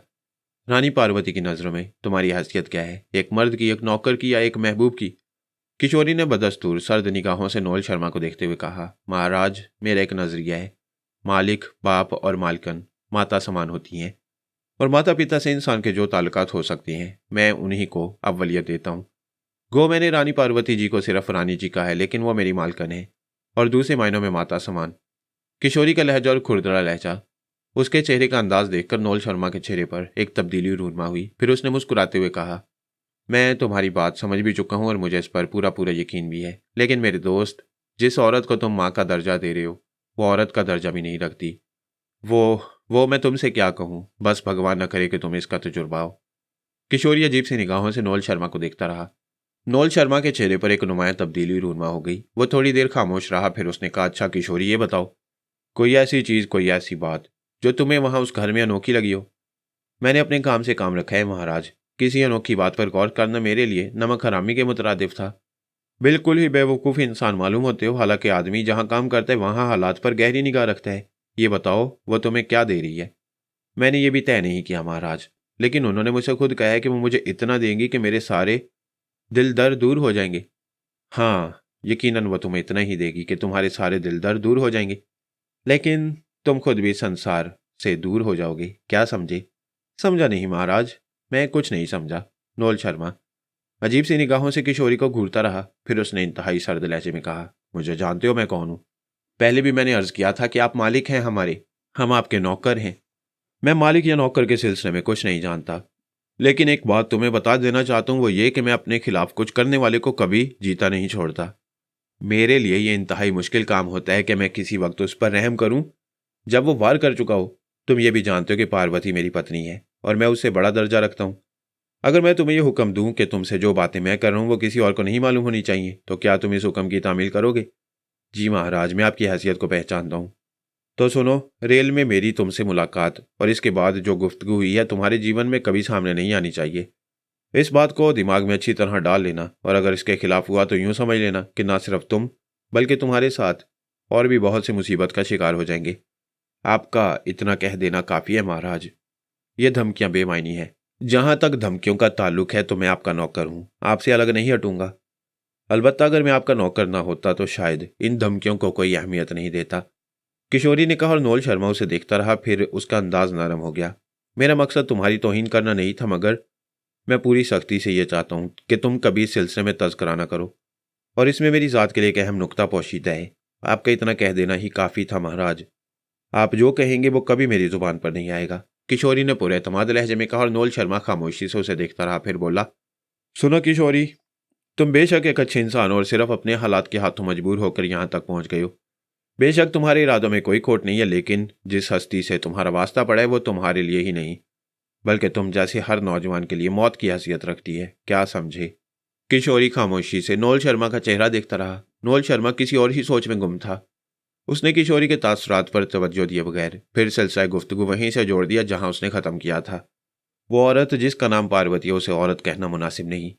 रानी पार्वती की नज़रों में तुम्हारी हैसियत क्या है? एक मर्द की, एक नौकर की, या एक महबूब की? किशोरी ने बदस्तूर सर्द निगाहों से नोल शर्मा को देखते हुए कहा, महाराज, मेरा एक नजरिया है। मालिक, बाप और मालकन माता समान होती हैं, और माता पिता से इंसान के जो ताल्लुकात हो सकते हैं, मैं उन्हीं को अव्वलियत देता हूँ। गो मैंने रानी पार्वती जी को सिर्फ रानी जी कहा है, लेकिन वो मेरी मालकन है, और दूसरे मायनों में माता समान। किशोरी का लहजा और खुरदरा लहजा, उसके चेहरे का अंदाज देखकर नोल शर्मा के चेहरे पर एक तब्दीली रूनमा हुई। फिर उसने मुस्कुराते हुए कहा, मैं तुम्हारी बात समझ भी चुका हूं और मुझे इस पर पूरा पूरा यकीन भी है, लेकिन मेरे दोस्त, जिस औरत को तुम माँ का दर्जा दे रहे हो, वो औरत का दर्जा भी नहीं रखती। वो मैं तुमसे क्या कहूँ, बस भगवान न करे कि तुम्हें इसका तजुर्बा हो। किशोरी अजीब सी निगाहों से नोल शर्मा को देखता रहा। नोल शर्मा के चेहरे पर एक नुमाया तब्दीली रूनमा हो गई। वो थोड़ी देर खामोश रहा, फिर उसने कहा, अच्छा किशोरी, ये बताओ, कोई ऐसी चीज़, कोई ऐसी बात जो तुम्हें वहां उस घर में अनोखी लगी हो? मैंने अपने काम से काम रखा है महाराज। किसी अनोखी बात पर गौर करना मेरे लिए नमक हरामी के मुतरादिफ था। बिल्कुल ही बेवकूफ़ इंसान मालूम होते हो, हालांकि आदमी जहां काम करता है वहां हालात पर गहरी निगाह रखता है। ये बताओ, वो तुम्हें क्या दे रही है? मैंने ये भी तय नहीं किया महाराज, लेकिन उन्होंने मुझसे खुद कहा है कि वो मुझे इतना देंगी कि मेरे सारे दिल दर्द दूर हो जाएंगे। हाँ, यकीनन वो तुम्हें इतना ही देगी कि तुम्हारे सारे दिल दर्द दूर हो जाएंगे, लेकिन तुम खुद भी संसार से दूर हो जाओगे। क्या समझे? समझा नहीं महाराज, मैं कुछ नहीं समझा। नोल शर्मा अजीब सी निगाहों से किशोरी को घूरता रहा। फिर उसने इंतहाई सर्द लहजे में कहा, मुझे जानते हो मैं कौन हूं? पहले भी मैंने अर्ज किया था कि आप मालिक हैं हमारे, हम आपके नौकर हैं। मैं मालिक या नौकर के सिलसिले में कुछ नहीं जानता, लेकिन एक बात तुम्हें बता देना चाहता हूं, वो ये कि मैं अपने खिलाफ कुछ करने वाले को कभी जीता नहीं छोड़ता। मेरे लिए ये इंतहाई मुश्किल काम होता है कि मैं किसी वक्त उस पर रहम करूं जब वो वार कर चुका हो। तुम ये भी जानते हो कि पार्वती मेरी पत्नी है और मैं उससे बड़ा दर्जा रखता हूं। अगर मैं तुम्हें ये हुक्म दूं कि तुमसे जो बातें मैं कर रहा हूं वो किसी और को नहीं मालूम होनी चाहिए, तो क्या तुम इस हुक्म की तामील करोगे? जी महाराज, मैं आपकी हैसियत को पहचानता हूं। तो सुनो, रेल में मेरी तुमसे मुलाकात और इसके बाद जो गुफ्तगू हुई है तुम्हारे जीवन में कभी सामने नहीं आनी चाहिए। इस बात को दिमाग में अच्छी तरह डाल लेना, और अगर इसके खिलाफ हुआ तो यूं समझ लेना कि ना सिर्फ तुम बल्कि तुम्हारे साथ और भी बहुत सी मुसीबत का शिकार हो जाएंगे। आपका इतना कह देना काफ़ी है महाराज। ये धमकियां बेमायनी है। जहां तक धमकियों का ताल्लुक है तो मैं आपका नौकर हूं, आपसे अलग नहीं हटूंगा। अलबत्ता अगर मैं आपका नौकर ना होता तो शायद इन धमकियों को कोई अहमियत नहीं देता। किशोरी ने कहा और नोल शर्मा उसे देखता रहा। फिर उसका अंदाज नरम हो गया। मेरा मकसद तुम्हारी तौहीन करना नहीं था, मगर मैं पूरी सख्ती से यह चाहता हूं कि तुम कभी इस सिलसिले में तज़किरा ना करो, और इसमें मेरी ज़ात के लिए एक अहम नुक्ता पोशीदा है। आपका इतना कह देना ही काफ़ी था महाराज। आप जो कहेंगे वो कभी मेरी जुबान पर नहीं आएगा। किशोरी ने पूरे एतमाद लहजे में कहा और नोल शर्मा खामोशी से उसे देखता रहा। फिर बोला, सुनो किशोरी, तुम बेशक एक अच्छे इंसान हो और सिर्फ अपने हालात के हाथों मजबूर होकर यहाँ तक पहुँच गए हो। बेशक तुम्हारे इरादों में कोई खोट नहीं है, लेकिन जिस हस्ती से तुम्हारा वास्ता पड़ा है वो तुम्हारे लिए ही नहीं बल्कि तुम जैसे हर नौजवान के लिए मौत की हैसियत रखती है। क्या समझे? किशोरी खामोशी से नोल शर्मा का चेहरा देखता रहा। नोल शर्मा किसी और ही सोच में गुम था। उसने किशोरी के तासुरात पर तवज्जो दिए बगैर फिर सिलसिला गुफ्तगू वहीं से जोड़ दिया जहां उसने खत्म किया था। वो औरत जिसका नाम पार्वती है, उसे औरत कहना मुनासिब नहीं।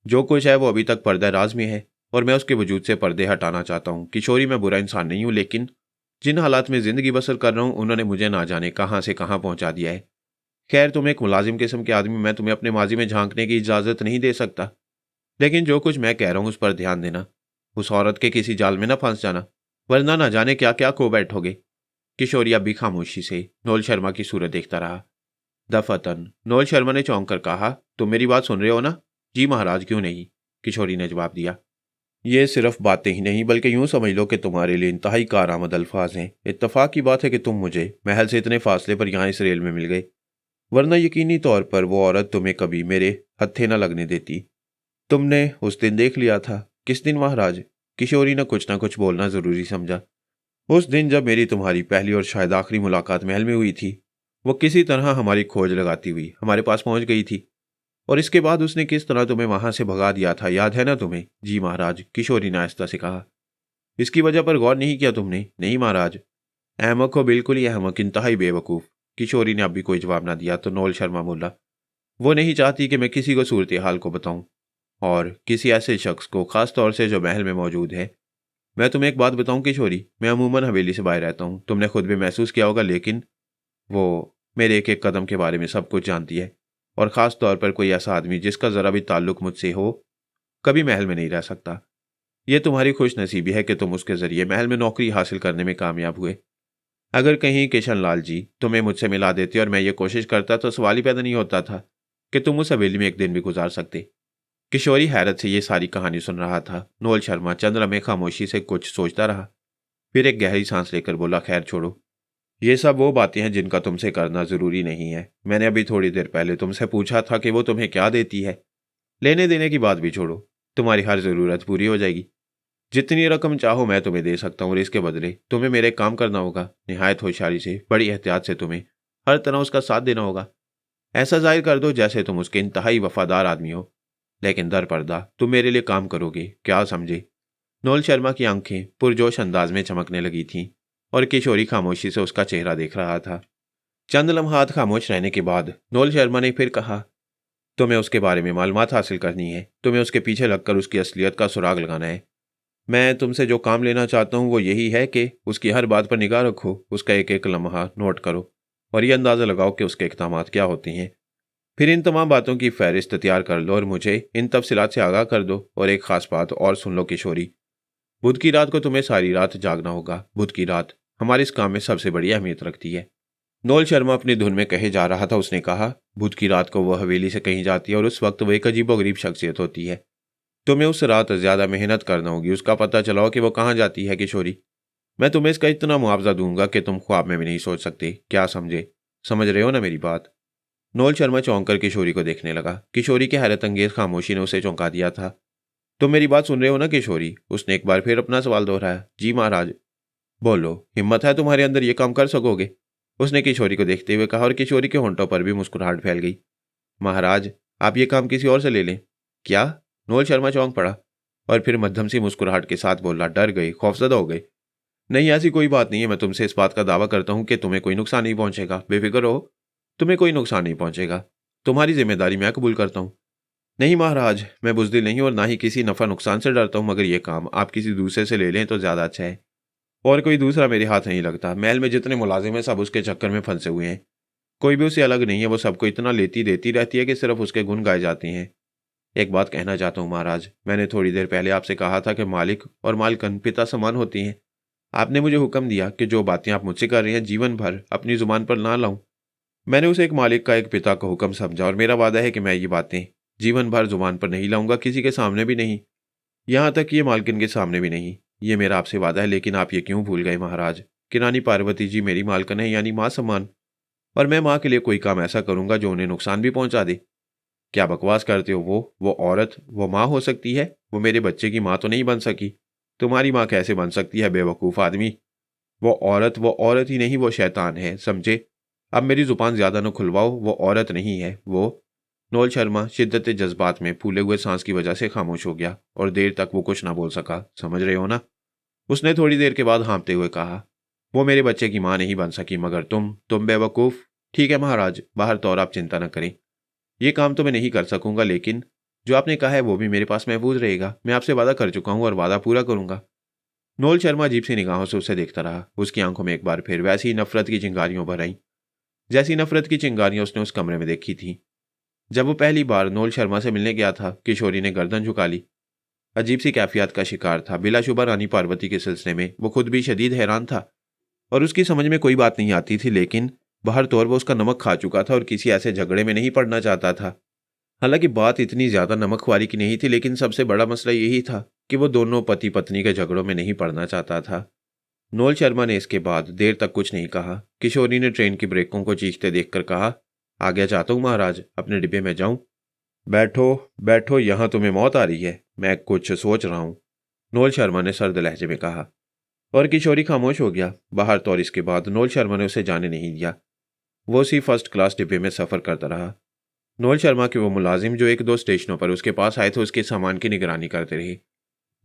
जो कुछ है वो अभी तक पर्दा राज में है और मैं उसके वजूद से पर्दे हटाना चाहता हूँ। किशोरी, मैं बुरा इंसान नहीं हूँ, लेकिन जिन हालात में जिंदगी बसर कर रहा हूँ उन्होंने मुझे ना जाने कहाँ से कहाँ पहुंचा दिया है। खैर, तुम एक मुलाजिम किस्म के आदमी, मैं तुम्हें अपने माजी में झांकने की इजाजत नहीं दे सकता, लेकिन जो कुछ मैं कह रहा हूँ उस पर ध्यान देना। उस औरत के किसी जाल में ना फंस जाना, वरना ना जाने क्या क्या खो बैठोगे। किशोरी अब भी खामोशी से नोल शर्मा की सूरत देखता रहा। दफतन, नोल शर्मा ने चौंक कर कहा, तुम मेरी बात सुन रहे हो ना? जी महाराज, क्यों नहीं, किशोरी ने जवाब दिया। ये सिर्फ बातें ही नहीं बल्कि यूं समझ लो कि तुम्हारे लिए इंतहाई कारआमद अल्फाज हैं। इत्तफाक की बात है कि तुम मुझे महल से इतने फासले पर यहाँ इस रेल में मिल गए, वरना यकीनी तौर पर वो औरत तुम्हें कभी मेरे हत्थे न लगने देती। तुमने उस दिन देख लिया था। किस दिन महाराज? किशोरी ने कुछ ना कुछ बोलना जरूरी समझा। उस दिन जब मेरी तुम्हारी पहली और शायद आखिरी मुलाकात महल में हुई थी। वो किसी तरह हमारी खोज लगाती हुई हमारे पास पहुंच गई थी, और इसके बाद उसने किस तरह तुम्हें वहां से भगा दिया था, याद है ना तुम्हें? जी महाराज, किशोरी ने आहिस्ता से कहा। इसकी वजह पर गौर नहीं किया तुमने? नहीं महाराज। अहमक हो, बिल्कुल ही अहमक, इंतहाई बेवकूफ़। किशोरी ने अब भी कोई जवाब ना दिया तो नोल शर्मा बोला, वो नहीं चाहती कि मैं किसी को सूरत हाल को बताऊं, और किसी ऐसे शख्स को, खास तौर से जो महल में मौजूद है। मैं तुम्हें एक बात बताऊं किशोरी, मैं अमूमन हवेली से बाहर रहता हूं, तुमने खुद भी महसूस किया होगा, लेकिन वो मेरे एक एक कदम के बारे में सब कुछ जानती है, और ख़ास तौर पर कोई ऐसा आदमी जिसका ज़रा भी ताल्लुक मुझसे हो कभी महल में नहीं रह सकता। यह तुम्हारी खुश नसीबी है कि तुम उसके ज़रिए महल में नौकरी हासिल करने में कामयाब हुए। अगर कहीं किशन लाल जी तुम्हें मुझसे मिला देते और मैं ये कोशिश करता तो सवाल ही पैदा नहीं होता था कि तुम उस हवेली में एक दिन भी गुजार सकते। किशोरी हैरत से ये सारी कहानी सुन रहा था। नोल शर्मा चंद लम्हे खामोशी से कुछ सोचता रहा। फिर एक गहरी सांस लेकर बोला, खैर छोड़ो, ये सब वो बातें हैं जिनका तुमसे करना ज़रूरी नहीं है। मैंने अभी थोड़ी देर पहले तुमसे पूछा था कि वो तुम्हें क्या देती है। लेने देने की बात भी छोड़ो, तुम्हारी हर ज़रूरत पूरी हो जाएगी। जितनी रकम चाहो मैं तुम्हें दे सकता हूँ, और इसके बदले तुम्हें मेरे काम करना होगा। निहायत होशियारी से, बड़ी एहतियात से तुम्हें हर तरह उसका साथ देना होगा। ऐसा जाहिर कर दो जैसे तुम उसके इंतहाई वफादार आदमी हो, लेकिन दर पर्दा तुम मेरे लिए काम करोगे। क्या समझे? नोल शर्मा की आंखें पुरजोश अंदाज में चमकने लगी थीं, और किशोरी खामोशी से उसका चेहरा देख रहा था। चंद लम्हात खामोश रहने के बाद नोल शर्मा ने फिर कहा, तुम्हें उसके बारे में मालूमात हासिल करनी है, तुम्हें उसके पीछे लगकर उसकी असलियत का सुराग लगाना है। मैं तुमसे जो काम लेना चाहता हूँ वो यही है कि उसकी हर बात पर निगाह रखो, उसका एक एक लम्हा नोट करो, और ये अंदाज़ा लगाओ कि उसके इक़दामात क्या होते हैं। फिर इन तमाम बातों की फहरिस्त तैयार कर लो और मुझे इन तफसीलात से आगाह कर दो। और एक ख़ास बात और सुन लो किशोरी, बुध की रात को तुम्हें सारी रात जागना होगा। बुध की रात हमारे इस काम में सबसे बड़ी अहमियत रखती है। नोल शर्मा अपनी धुन में कहे जा रहा था। उसने कहा, बुध की रात को वह हवेली से कहीं जाती है और उस वक्त वह एक अजीबोगरीब शख्सियत होती है। तुम्हें उस रात ज्यादा मेहनत करना होगी, उसका पता चलाओ कि वो कहाँ जाती है। किशोरी, मैं तुम्हें इसका इतना मुआवजा दूंगा कि तुम ख्वाब में भी नहीं सोच सकते। क्या समझे? समझ रहे हो ना मेरी बात? नोल शर्मा चौंक कर किशोरी को देखने लगा। किशोरी की हैरत अंगेज खामोशी ने उसे चौंका दिया था। तुम मेरी बात सुन रहे हो ना किशोरी? उसने एक बार फिर अपना सवाल दोहराया। जी महाराज। बोलो, हिम्मत है तुम्हारे अंदर, ये काम कर सकोगे? उसने किशोरी को देखते हुए कहा और किशोरी के होंठों पर भी मुस्कुराहट फैल गई। महाराज, आप ये काम किसी और से ले लें। क्या? नोल शर्मा चौंक पड़ा और फिर मध्यम सी मुस्कुराहट के साथ बोला। डर गए, खौफजदा हो गए? नहीं, ऐसी कोई बात नहीं है। मैं तुमसे इस बात का दावा करता हूं कि तुम्हें कोई नुकसान नहीं पहुंचेगा। बेफिक्र रहो, तुम्हें कोई नुकसान नहीं पहुंचेगा। तुम्हारी जिम्मेदारी मैं कबूल करता हूं। नहीं महाराज, मैं बुजदिल नहीं और ना ही किसी नफा नुकसान से डरता हूं, मगर यह काम आप किसी दूसरे से ले लें तो ज्यादा अच्छा है। और कोई दूसरा मेरे हाथ नहीं लगता। महल में जितने मुलाजिम हैं सब उसके चक्कर में फंसे हुए हैं। कोई भी उसे अलग नहीं है। वो सबको इतना लेती देती रहती है कि सिर्फ उसके गुण गाए जाते हैं। एक बात कहना चाहता हूँ महाराज, मैंने थोड़ी देर पहले आपसे कहा था कि मालिक और मालकन पिता समान होती हैं। आपने मुझे हुक्म दिया कि जो बातें आप मुझसे कर रहे हैं जीवन भर अपनी जुबान पर ना लाऊं। मैंने उसे एक मालिक का, एक पिता का हुक्म समझा और मेरा वादा है कि मैं ये बातें जीवन भर जुबान पर नहीं लाऊंगा, किसी के सामने भी नहीं, यहाँ तक कि ये मालकिन के सामने भी नहीं। ये मेरा आपसे वादा है। लेकिन आप ये क्यों भूल गए महाराज कि रानी पार्वती जी मेरी मालकन है, यानी माँ समान, और मैं माँ के लिए कोई काम ऐसा करूंगा जो उन्हें नुकसान भी पहुंचा दे। क्या बकवास करते हो? वो औरत वो माँ हो सकती है? वो मेरे बच्चे की माँ तो नहीं बन सकी। तुम्हारी माँ कैसे बन सकती है बेवकूफ़ आदमी? वो औरत ही नहीं, वो शैतान है, समझे? अब मेरी जुबान ज्यादा न खुलवाओ। वो औरत नहीं है, वो। नोल शर्मा शिद्दत जज्बात में फूले हुए सांस की वजह से खामोश हो गया और देर तक वो कुछ ना बोल सका। समझ रहे हो ना? उसने थोड़ी देर के बाद हाँफते हुए कहा, वो मेरे बच्चे की माँ नहीं बन सकी, मगर तुम बेवकूफ़। ठीक है महाराज, बाहर तो और आप चिंता न करें। ये काम तो मैं नहीं कर सकूंगा, लेकिन जो आपने कहा है वो भी मेरे पास महफूज रहेगा। मैं आपसे वादा कर चुका हूं और वादा पूरा करूंगा। नोल शर्मा अजीब सी निगाहों से उसे देखता रहा। उसकी आंखों में एक बार फिर वैसी ही नफरत की चिंगारियां भर आईं, जैसी नफरत की चिंगारियां उसने उस कमरे में देखी थी जब वो पहली बार नोल शर्मा से मिलने गया था। किशोरी ने गर्दन झुका ली। अजीब सी कैफियत का शिकार था। बिलाशुबा रानी पार्वती के सिलसिले में वो खुद भी शदीद हैरान था और उसकी समझ में कोई बात नहीं आती थी, लेकिन बाहर तौर वो उसका नमक खा चुका था और किसी ऐसे झगड़े में नहीं पड़ना चाहता था। हालांकि बात इतनी ज्यादा नमकख्वारी की नहीं थी, लेकिन सबसे बड़ा मसला यही था कि वो दोनों पति पत्नी के झगड़ों में नहीं पड़ना चाहता था। नोल शर्मा ने इसके बाद देर तक कुछ नहीं कहा। किशोरी ने ट्रेन की ब्रेकों को चीखते देखकर कहा, आगे चाहता हूँ महाराज, अपने डिब्बे में जाऊं? बैठो बैठो, यहां तुम्हें मौत आ रही है? मैं कुछ सोच रहा हूं, नोल शर्मा ने सर्द लहजे में कहा। और किशोरी खामोश हो गया। बाहर तो और इसके बाद नोल शर्मा ने उसे जाने नहीं दिया। वो उसी फर्स्ट क्लास डिब्बे में सफर करता रहा। नोल शर्मा के वो मुलाजिम जो एक दो स्टेशनों पर उसके पास आए थे उसके सामान की निगरानी करते रहे,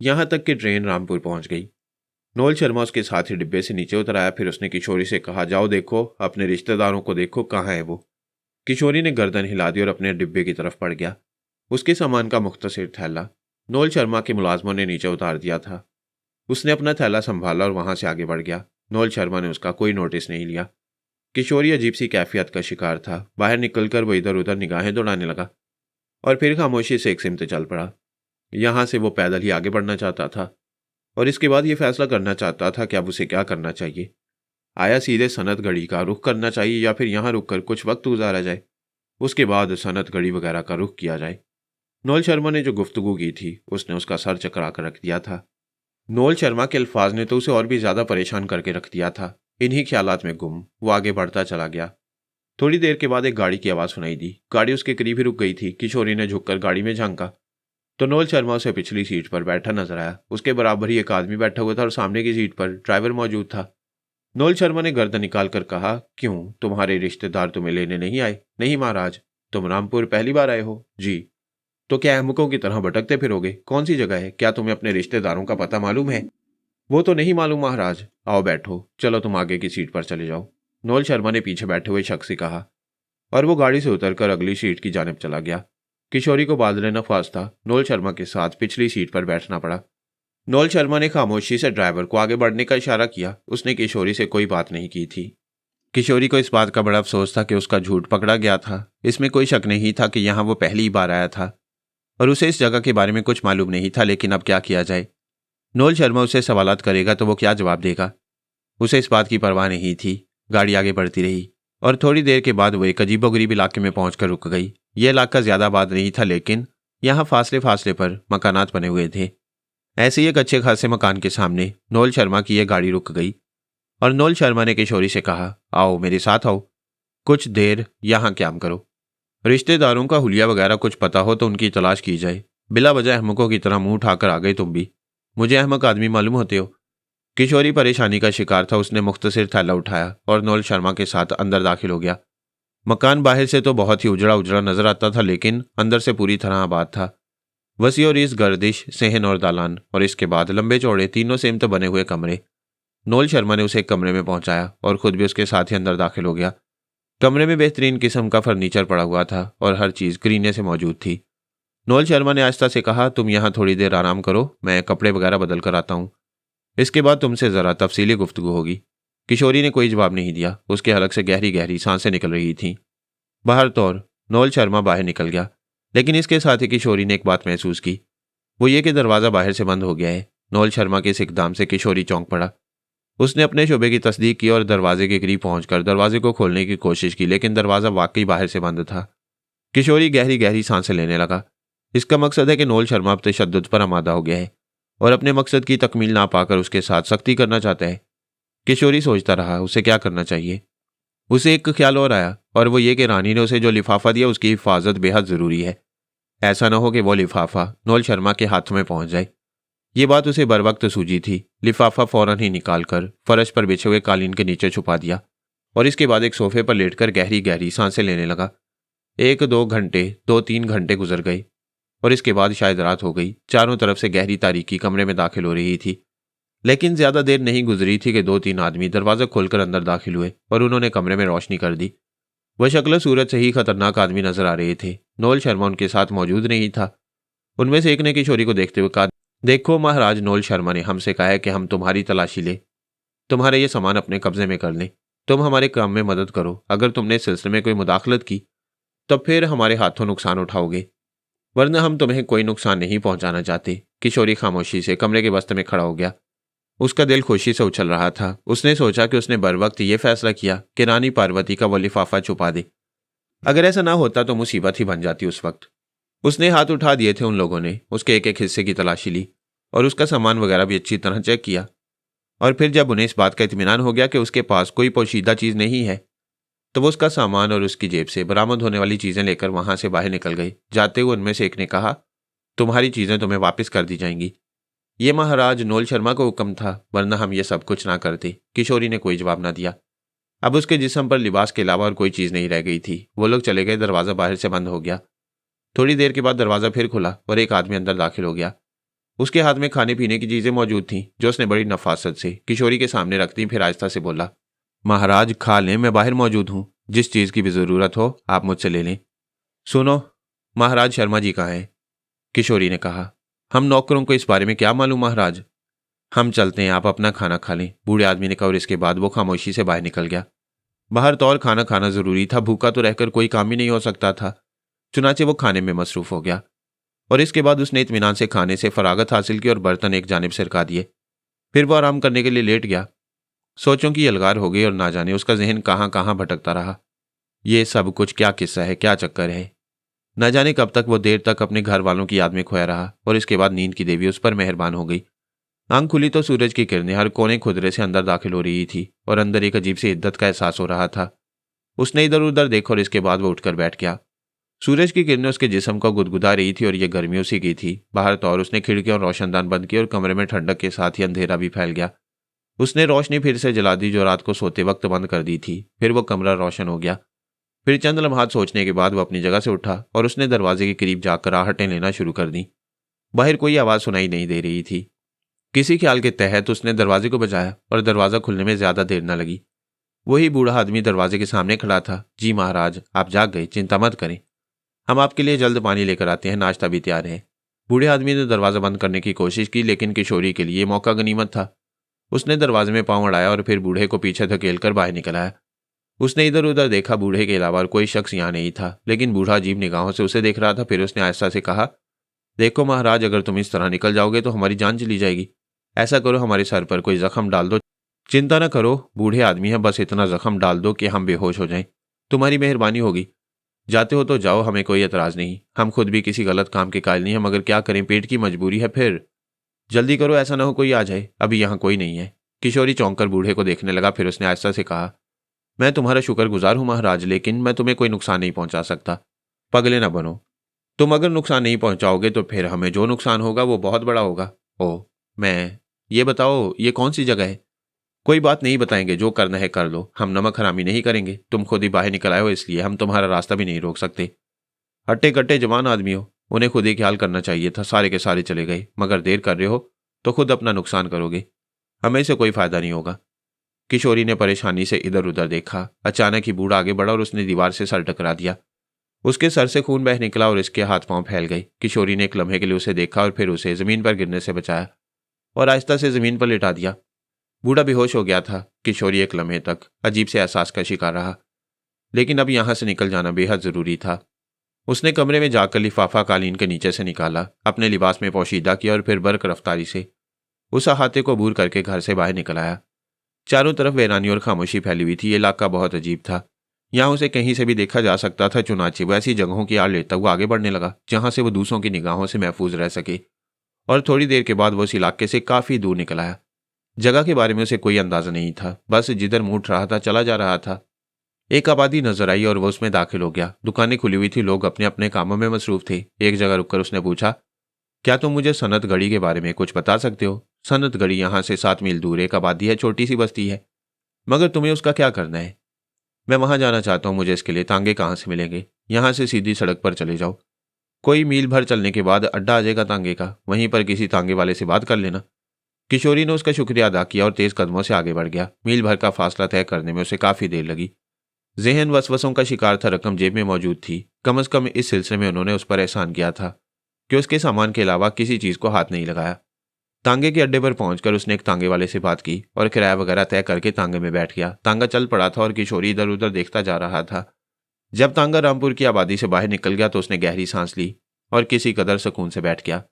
यहां तक कि ट्रेन रामपुर पहुंच गई। नोल शर्मा उसके साथ ही डिब्बे से नीचे उतर आया। फिर उसने किशोरी से कहा, जाओ देखो, अपने रिश्तेदारों को देखो, कहाँ है वो? किशोरी ने गर्दन हिला दी और अपने डिब्बे की तरफ पड़ गया। उसके सामान का मुख्तसर थैला नोल शर्मा के मुलाजमों ने नीचे उतार दिया था। उसने अपना थैला संभाला और वहां से आगे बढ़ गया। नोल शर्मा ने उसका कोई नोटिस नहीं लिया। किशोरी अजीब सी कैफियत का शिकार था। बाहर निकलकर वो इधर उधर निगाहें दौड़ाने लगा और फिर खामोशी से एक सिमत चल पड़ा। यहां से वो पैदल ही आगे बढ़ना चाहता था और इसके बाद ये फैसला करना चाहता था कि अब उसे क्या करना चाहिए। आया सीधे सनत गढ़ी का रुख करना चाहिए या फिर यहां रुककर कुछ वक्त गुजारा जाए, उसके बाद सनत गढ़ी वगैरह का रुख किया जाए। नोल शर्मा ने जो गुफ्तगू की थी उसने उसका सर चकरा कर रख दिया था। नोल शर्मा के अल्फाज ने तो उसे और भी ज्यादा परेशान करके रख दिया था। इन्हीं ख्यालात में गुम वो आगे बढ़ता चला गया। थोड़ी देर के बाद एक गाड़ी की आवाज सुनाई दी। गाड़ी उसके करीब ही रुक गई थी। किशोरी ने झुककर गाड़ी में झांका तो नोल शर्मा उसे पिछली सीट पर बैठा नजर आया। उसके बराबर ही एक आदमी बैठा हुआ था और सामने की सीट पर ड्राइवर मौजूद था। नोल शर्मा ने गर्दन निकाल कर कहा, क्यों, तुम्हारे रिश्तेदार तुम्हें लेने नहीं आए? नहीं महाराज। तुम रामपुर पहली बार आए हो? जी। तो क्या अहमकों की तरह भटकते फिरोगे? कौन सी जगह है? क्या तुम्हें अपने रिश्तेदारों का पता मालूम है? वो तो नहीं मालूम महाराज। आओ बैठो, चलो तुम आगे की सीट पर चले जाओ, नोल शर्मा ने पीछे बैठे हुए शख्स से कहा और वो गाड़ी से उतरकर अगली सीट की जानिब चला गया। किशोरी को बादल नफाज था। नोल शर्मा के साथ पिछली सीट पर बैठना पड़ा। नोल शर्मा ने खामोशी से ड्राइवर को आगे बढ़ने का इशारा किया। उसने किशोरी से कोई बात नहीं की थी। किशोरी को इस बात का बड़ा अफसोस था कि उसका झूठ पकड़ा गया था। इसमें कोई शक नहीं था कि यहाँ वो पहली बार आया था और उसे इस जगह के बारे में कुछ मालूम नहीं था, लेकिन अब क्या किया जाए। नोल शर्मा उससे सवालात करेगा तो वो क्या जवाब देगा? उसे इस बात की परवाह नहीं थी। गाड़ी आगे बढ़ती रही और थोड़ी देर के बाद वो एक अजीबोगरीब इलाके में पहुंचकर रुक गई। यह इलाका ज्यादा आबाद नहीं था, लेकिन यहाँ फासले फासले पर मकानात बने हुए थे। ऐसे ही एक अच्छे खासे मकान के सामने नोल शर्मा की यह गाड़ी रुक गई और नोल शर्मा ने किशोरी से कहा, आओ मेरे साथ आओ, कुछ देर यहाँ क्याम करो। रिश्तेदारों का हुलिया वगैरह कुछ पता हो तो उनकी तलाश की जाए। बिला वजह अहमकों की तरह मुंह उठाकर आ गए तुम भी। मुझे अहमक आदमी मालूम होते हो। किशोरी परेशानी का शिकार था। उसने मुख्तसिर थैला उठाया और नोल शर्मा के साथ अंदर दाखिल हो गया। मकान बाहर से तो बहुत ही उजड़ा उजड़ा नजर आता था, लेकिन अंदर से पूरी तरह आबाद था। वसी और इस गर्दिश, सेहन और दालान और इसके बाद लंबे चौड़े तीनों सेमत बने हुए कमरे। नोल शर्मा ने उसे एक कमरे में पहुंचाया और खुद भी उसके साथ ही अंदर दाखिल हो गया। कमरे में बेहतरीन किस्म का फर्नीचर पड़ा हुआ था और हर चीज करीने से मौजूद थी। नोल शर्मा ने आहिस्ता से कहा, तुम यहाँ थोड़ी देर आराम करो, मैं कपड़े वगैरह बदल कर आता हूँ। इसके बाद तुमसे जरा तफसीली गुफ्तगू होगी। किशोरी ने कोई जवाब नहीं दिया। उसके हलक से गहरी गहरी सांसें निकल रही थीं। बाहर तौर नोल शर्मा बाहर निकल गया, लेकिन इसके साथ ही किशोरी ने एक बात महसूस की। वो ये कि दरवाज़ा बाहर से बंद हो गया है। नोल शर्मा के इस इकदाम से किशोरी चौंक पड़ा। उसने अपने शोबे की तस्दीक की और दरवाजे के करीब पहुंचकर दरवाजे को खोलने की कोशिश की, लेकिन दरवाज़ा वाकई बाहर से बंद था। किशोरी गहरी गहरी सांसें लेने लगा। इसका मकसद है कि नोल शर्मा अब तशद्दुद पर आमादा हो गया है और अपने मकसद की तकमील ना पाकर उसके साथ सख्ती करना चाहता है। किशोरी सोचता रहा उसे क्या करना चाहिए। उसे एक ख्याल और आया, और वो ये कि रानी ने उसे जो लिफाफा दिया उसकी हिफाजत बेहद ज़रूरी है। ऐसा न हो कि वो लिफाफा नोल शर्मा के हाथों में पहुंच जाए। ये बात उसे बर वक्त सूझी थी। लिफाफा फौरन ही निकालकर फर्श पर बिछे हुए कालीन के नीचे छुपा दिया और इसके बाद एक सोफे पर लेटकर गहरी गहरी सांसें लेने लगा। 1-2 घंटे, 2-3 घंटे गुजर गए और इसके बाद शायद रात हो गई। चारों तरफ से गहरी तारीकी कमरे में दाखिल हो रही थी, लेकिन ज्यादा देर नहीं गुजरी थी कि 2-3 आदमी दरवाजा खोलकर अंदर दाखिल हुए और उन्होंने कमरे में रोशनी कर दी। वह शक्ल सूरत से ही खतरनाक आदमी नजर आ रहे थे। नोल शर्मा उनके साथ मौजूद नहीं था। उनमें से एक ने किशोरी को देखते हुए कहा, देखो महाराज, नोल शर्मा ने हमसे कहा है कि हम तुम्हारी तलाशी ले, तुम्हारे ये सामान अपने कब्जे में कर लें। तुम हमारे काम में मदद करो। अगर तुमने इस सिलसिले में कोई मुदाखलत की तो फिर हमारे हाथों नुकसान उठाओगे, वरना हम तुम्हें कोई नुकसान नहीं पहुंचाना चाहते। किशोरी खामोशी से कमरे के वस्त में खड़ा हो गया। उसका दिल खुशी से उछल रहा था। उसने सोचा कि उसने बर वक्त ये फैसला किया कि रानी पार्वती का वो लिफाफा छुपा दे। अगर ऐसा ना होता तो मुसीबत ही बन जाती उस वक्त। उसने हाथ उठा दिए थे। उन लोगों ने उसके एक एक हिस्से की तलाशी ली और उसका सामान वगैरह भी अच्छी तरह चेक किया, और फिर जब उन्हें इस बात का इत्मीनान हो गया कि उसके पास कोई पोशीदा चीज़ नहीं है, तो वो उसका सामान और उसकी जेब से बरामद होने वाली चीज़ें लेकर वहां से बाहर निकल गए। जाते हुए उनमें से एक ने कहा, तुम्हारी चीज़ें तुम्हें वापस कर दी जाएंगी। ये महाराज नोल शर्मा को हुक्म था, वरना हम ये सब कुछ ना करते। किशोरी ने कोई जवाब ना दिया। अब उसके जिस्म पर लिबास के अलावा और कोई चीज़ नहीं रह गई थी। वो लोग चले गए। दरवाज़ा बाहर से बंद हो गया। थोड़ी देर के बाद दरवाज़ा फिर खुला और एक आदमी अंदर दाखिल हो गया। उसके हाथ में खाने पीने की चीज़ें मौजूद थीं, जो उसने बड़ी नफासत से किशोरी के सामने रख दी। फिर आहिस्ता से बोला, महाराज खा लें, मैं बाहर मौजूद हूँ। जिस चीज़ की भी ज़रूरत हो आप मुझसे ले लें। सुनो, महाराज शर्मा जी कहाँ हैं? किशोरी ने कहा, हम नौकरों को इस बारे में क्या मालूम महाराज। हम चलते हैं, आप अपना खाना खा लें, बूढ़े आदमी ने कहा, और इसके बाद वो खामोशी से बाहर निकल गया। बाहर तो और खाना खाना जरूरी था। भूखा तो रहकर कोई काम ही नहीं हो सकता था। चुनाचे वो खाने में मसरूफ हो गया और इसके बाद उसने इत्मीनान से खाने से फरागत हासिल की और बर्तन एक जानिब से रखा दिए। फिर वो आराम करने के लिए लेट गया। सोचों की अलगार हो गई और ना जाने उसका जहन कहाँ कहाँ भटकता रहा। ये सब कुछ क्या किस्सा है, क्या चक्कर है। न जाने कब तक वो देर तक अपने घर वालों की याद में खोया रहा और इसके बाद नींद की देवी उस पर मेहरबान हो गई। आंख खुली तो सूरज की किरणें हर कोने खुदरे से अंदर दाखिल हो रही थी और अंदर एक अजीब सी इद्दत का एहसास हो रहा था। उसने इधर उधर देखा और इसके बाद वो उठकर बैठ गया। सूरज की किरणें उसके जिस्म को गुदगुदा रही थी और ये गर्मी उसी की थी। बाहर तो और उसने खिड़कियां और रोशनदान बंद किए और कमरे में ठंडक के साथ ही अंधेरा भी फैल गया। उसने रोशनी फिर से जला दी जो रात को सोते वक्त बंद कर दी थी। फिर वो कमरा रोशन हो गया। फिर चंद लम्हात सोचने के बाद वो अपनी जगह से उठा और उसने दरवाजे के करीब जाकर आहटें लेना शुरू कर दी। बाहर कोई आवाज़ सुनाई नहीं दे रही थी। किसी ख्याल के तहत उसने दरवाजे को बजाया और दरवाज़ा खुलने में ज़्यादा देर न लगी। वही बूढ़ा आदमी दरवाजे के सामने खड़ा था। जी महाराज, आप जाग गए, चिंता मत करें, हम आपके लिए जल्द पानी लेकर आते हैं, नाश्ता भी तैयार है। बूढ़े आदमी ने दरवाज़ा बंद करने की कोशिश की, लेकिन किशोरी के लिए मौका गनीमत था। उसने दरवाजे में पाँव अड़ाया और फिर बूढ़े को पीछे धकेल कर बाहर निकल आया। उसने इधर उधर देखा। बूढ़े के अलावा कोई शख्स यहाँ नहीं था, लेकिन बूढ़ा अजीब निगाहों से उसे देख रहा था। फिर उसने आहिस्ता से कहा, देखो महाराज, अगर तुम इस तरह निकल जाओगे तो हमारी जान चली जाएगी। ऐसा करो, हमारे सर पर कोई जख्म डाल दो। चिंता न करो, बूढ़े आदमी हैं, बस इतना जख्म डाल दो कि हम बेहोश हो जाएं। तुम्हारी मेहरबानी होगी। जाते हो तो जाओ, हमें कोई एतराज़ नहीं। हम खुद भी किसी गलत काम के कायल नहीं हैं, मगर क्या करें, पेट की मजबूरी है। फिर जल्दी करो, ऐसा ना हो कोई आ जाए। अभी यहाँ कोई नहीं है। किशोरी चौंक कर बूढ़े को देखने लगा। फिर उसने आहिस्ता से कहा, मैं तुम्हारा शुक्रगुजार हूं महाराज, लेकिन मैं तुम्हें कोई नुकसान नहीं पहुंचा सकता। पगले ना बनो। तुम अगर नुकसान नहीं पहुंचाओगे तो फिर हमें जो नुकसान होगा वो बहुत बड़ा होगा। ओह, मैं ये बताओ, ये कौन सी जगह है? कोई बात नहीं, बताएंगे, जो करना है कर लो। हम नमक हरामी नहीं करेंगे। तुम खुद ही बाहर निकल आए हो, इसलिए हम तुम्हारा रास्ता भी नहीं रोक सकते। हट्टे कट्टे जवान आदमी हो, उन्हें खुद ही ख्याल करना चाहिए था। सारे के सारे चले गए, मगर देर कर रहे हो तो खुद अपना नुकसान करोगे। हमें से कोई फायदा नहीं होगा। किशोरी ने परेशानी से इधर उधर देखा। अचानक ही बूढ़ा आगे बढ़ा और उसने दीवार से सर टकरा दिया। उसके सर से खून बह निकला और इसके हाथ पांव फैल गए। किशोरी ने एक लम्हे के लिए उसे देखा और फिर उसे जमीन पर गिरने से बचाया और आहिस्ता से जमीन पर लिटा दिया। बूढ़ा बेहोश हो गया था। किशोरी एक लम्हे तक अजीब से एहसास का शिकार रहा, लेकिन अब यहां से निकल जाना बेहद जरूरी था। उसने कमरे में जाकर लिफाफा कालीन के नीचे से निकाला, अपने लिबास में पोशीदा किया और फिर बर्क रफ्तारी से उस अहाते को बूर करके घर से बाहर निकल आया। चारों तरफ वीरानी और खामोशी फैली हुई थी। ये इलाका बहुत अजीब था। यहाँ उसे कहीं से भी देखा जा सकता था। चुनाचे वो ऐसी जगहों की आड़ लेता हुआ आगे बढ़ने लगा जहां से वो दूसरों की निगाहों से महफूज रह सके। और थोड़ी देर के बाद वो उस इलाके से काफी दूर निकल आया। जगह के बारे में उसे कोई अंदाजा नहीं था, बस जिधर मुड़ रहा था चला जा रहा था। एक आबादी नजर आई और वो उसमें दाखिल हो गया। दुकानें खुली हुई थी, लोग अपने अपने कामों में मसरूफ थे। एक जगह रुककर उसने पूछा, क्या तुम मुझे सनत गढ़ी के बारे में कुछ बता सकते हो? सनत गढ़ी यहाँ से 7 मील दूर एक आबादी है, छोटी सी बस्ती है। मगर तुम्हें उसका क्या करना है? मैं वहां जाना चाहता हूँ, मुझे इसके लिए तांगे कहाँ से मिलेंगे? यहाँ से सीधी सड़क पर चले जाओ। कोई मील भर चलने के बाद अड्डा आ जाएगा तांगे का, वहीं पर किसी तांगे वाले से बात कर लेना। किशोरी ने उसका शुक्रिया अदा किया और तेज कदमों से आगे बढ़ गया। मील भर का फासला तय करने में उसे काफी देर लगी। जहन वसवसों का शिकार था। रकम जेब में मौजूद थी। कम से कम इस सिलसिले में उन्होंने उस पर एहसान किया था कि उसके सामान के अलावा किसी चीज को हाथ नहीं लगाया। तांगे के अड्डे पर पहुंचकर उसने एक तांगे वाले से बात की और किराया वगैरह तय करके तांगे में बैठ गया। तांगा चल पड़ा था और किशोरी इधर उधर देखता जा रहा था। जब तांगा रामपुर की आबादी से बाहर निकल गया तो उसने गहरी सांस ली और किसी कदर सुकून से बैठ गया।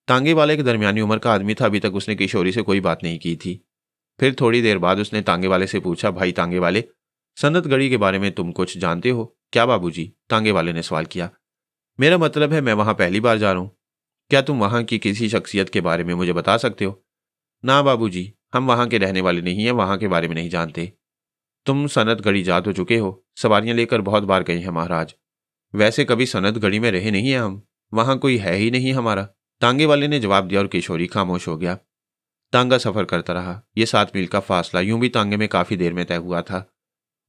तांगे वाले एक दरमियानी उम्र का आदमी था। अभी तक उसने किशोरी से कोई बात नहीं की थी। फिर थोड़ी देर बाद उसने तांगे वाले से पूछा, भाई तांगे वाले, सनत गढ़ी के बारे में तुम कुछ जानते हो क्या? बाबूजी, तांगे वाले ने सवाल किया। मेरा मतलब है, मैं वहां पहली बार जा रहा हूं। क्या तुम वहां की किसी शख्सियत के बारे में मुझे बता सकते हो? ना बाबूजी, हम वहां के रहने वाले नहीं हैं, वहां के बारे में नहीं जानते। तुम सनत गढ़ी जा तो चुके हो, सवारियां लेकर बहुत बार गए हैं महाराज। वैसे कभी सनत गढ़ी में रहे नहीं है हम, वहां कोई है ही नहीं हमारा। तांगे वाले ने जवाब दिया और किशोरी खामोश हो गया। तांगा सफर करता रहा। ये 7 मील का फासला यूं भी तांगे में काफी देर में तय हुआ था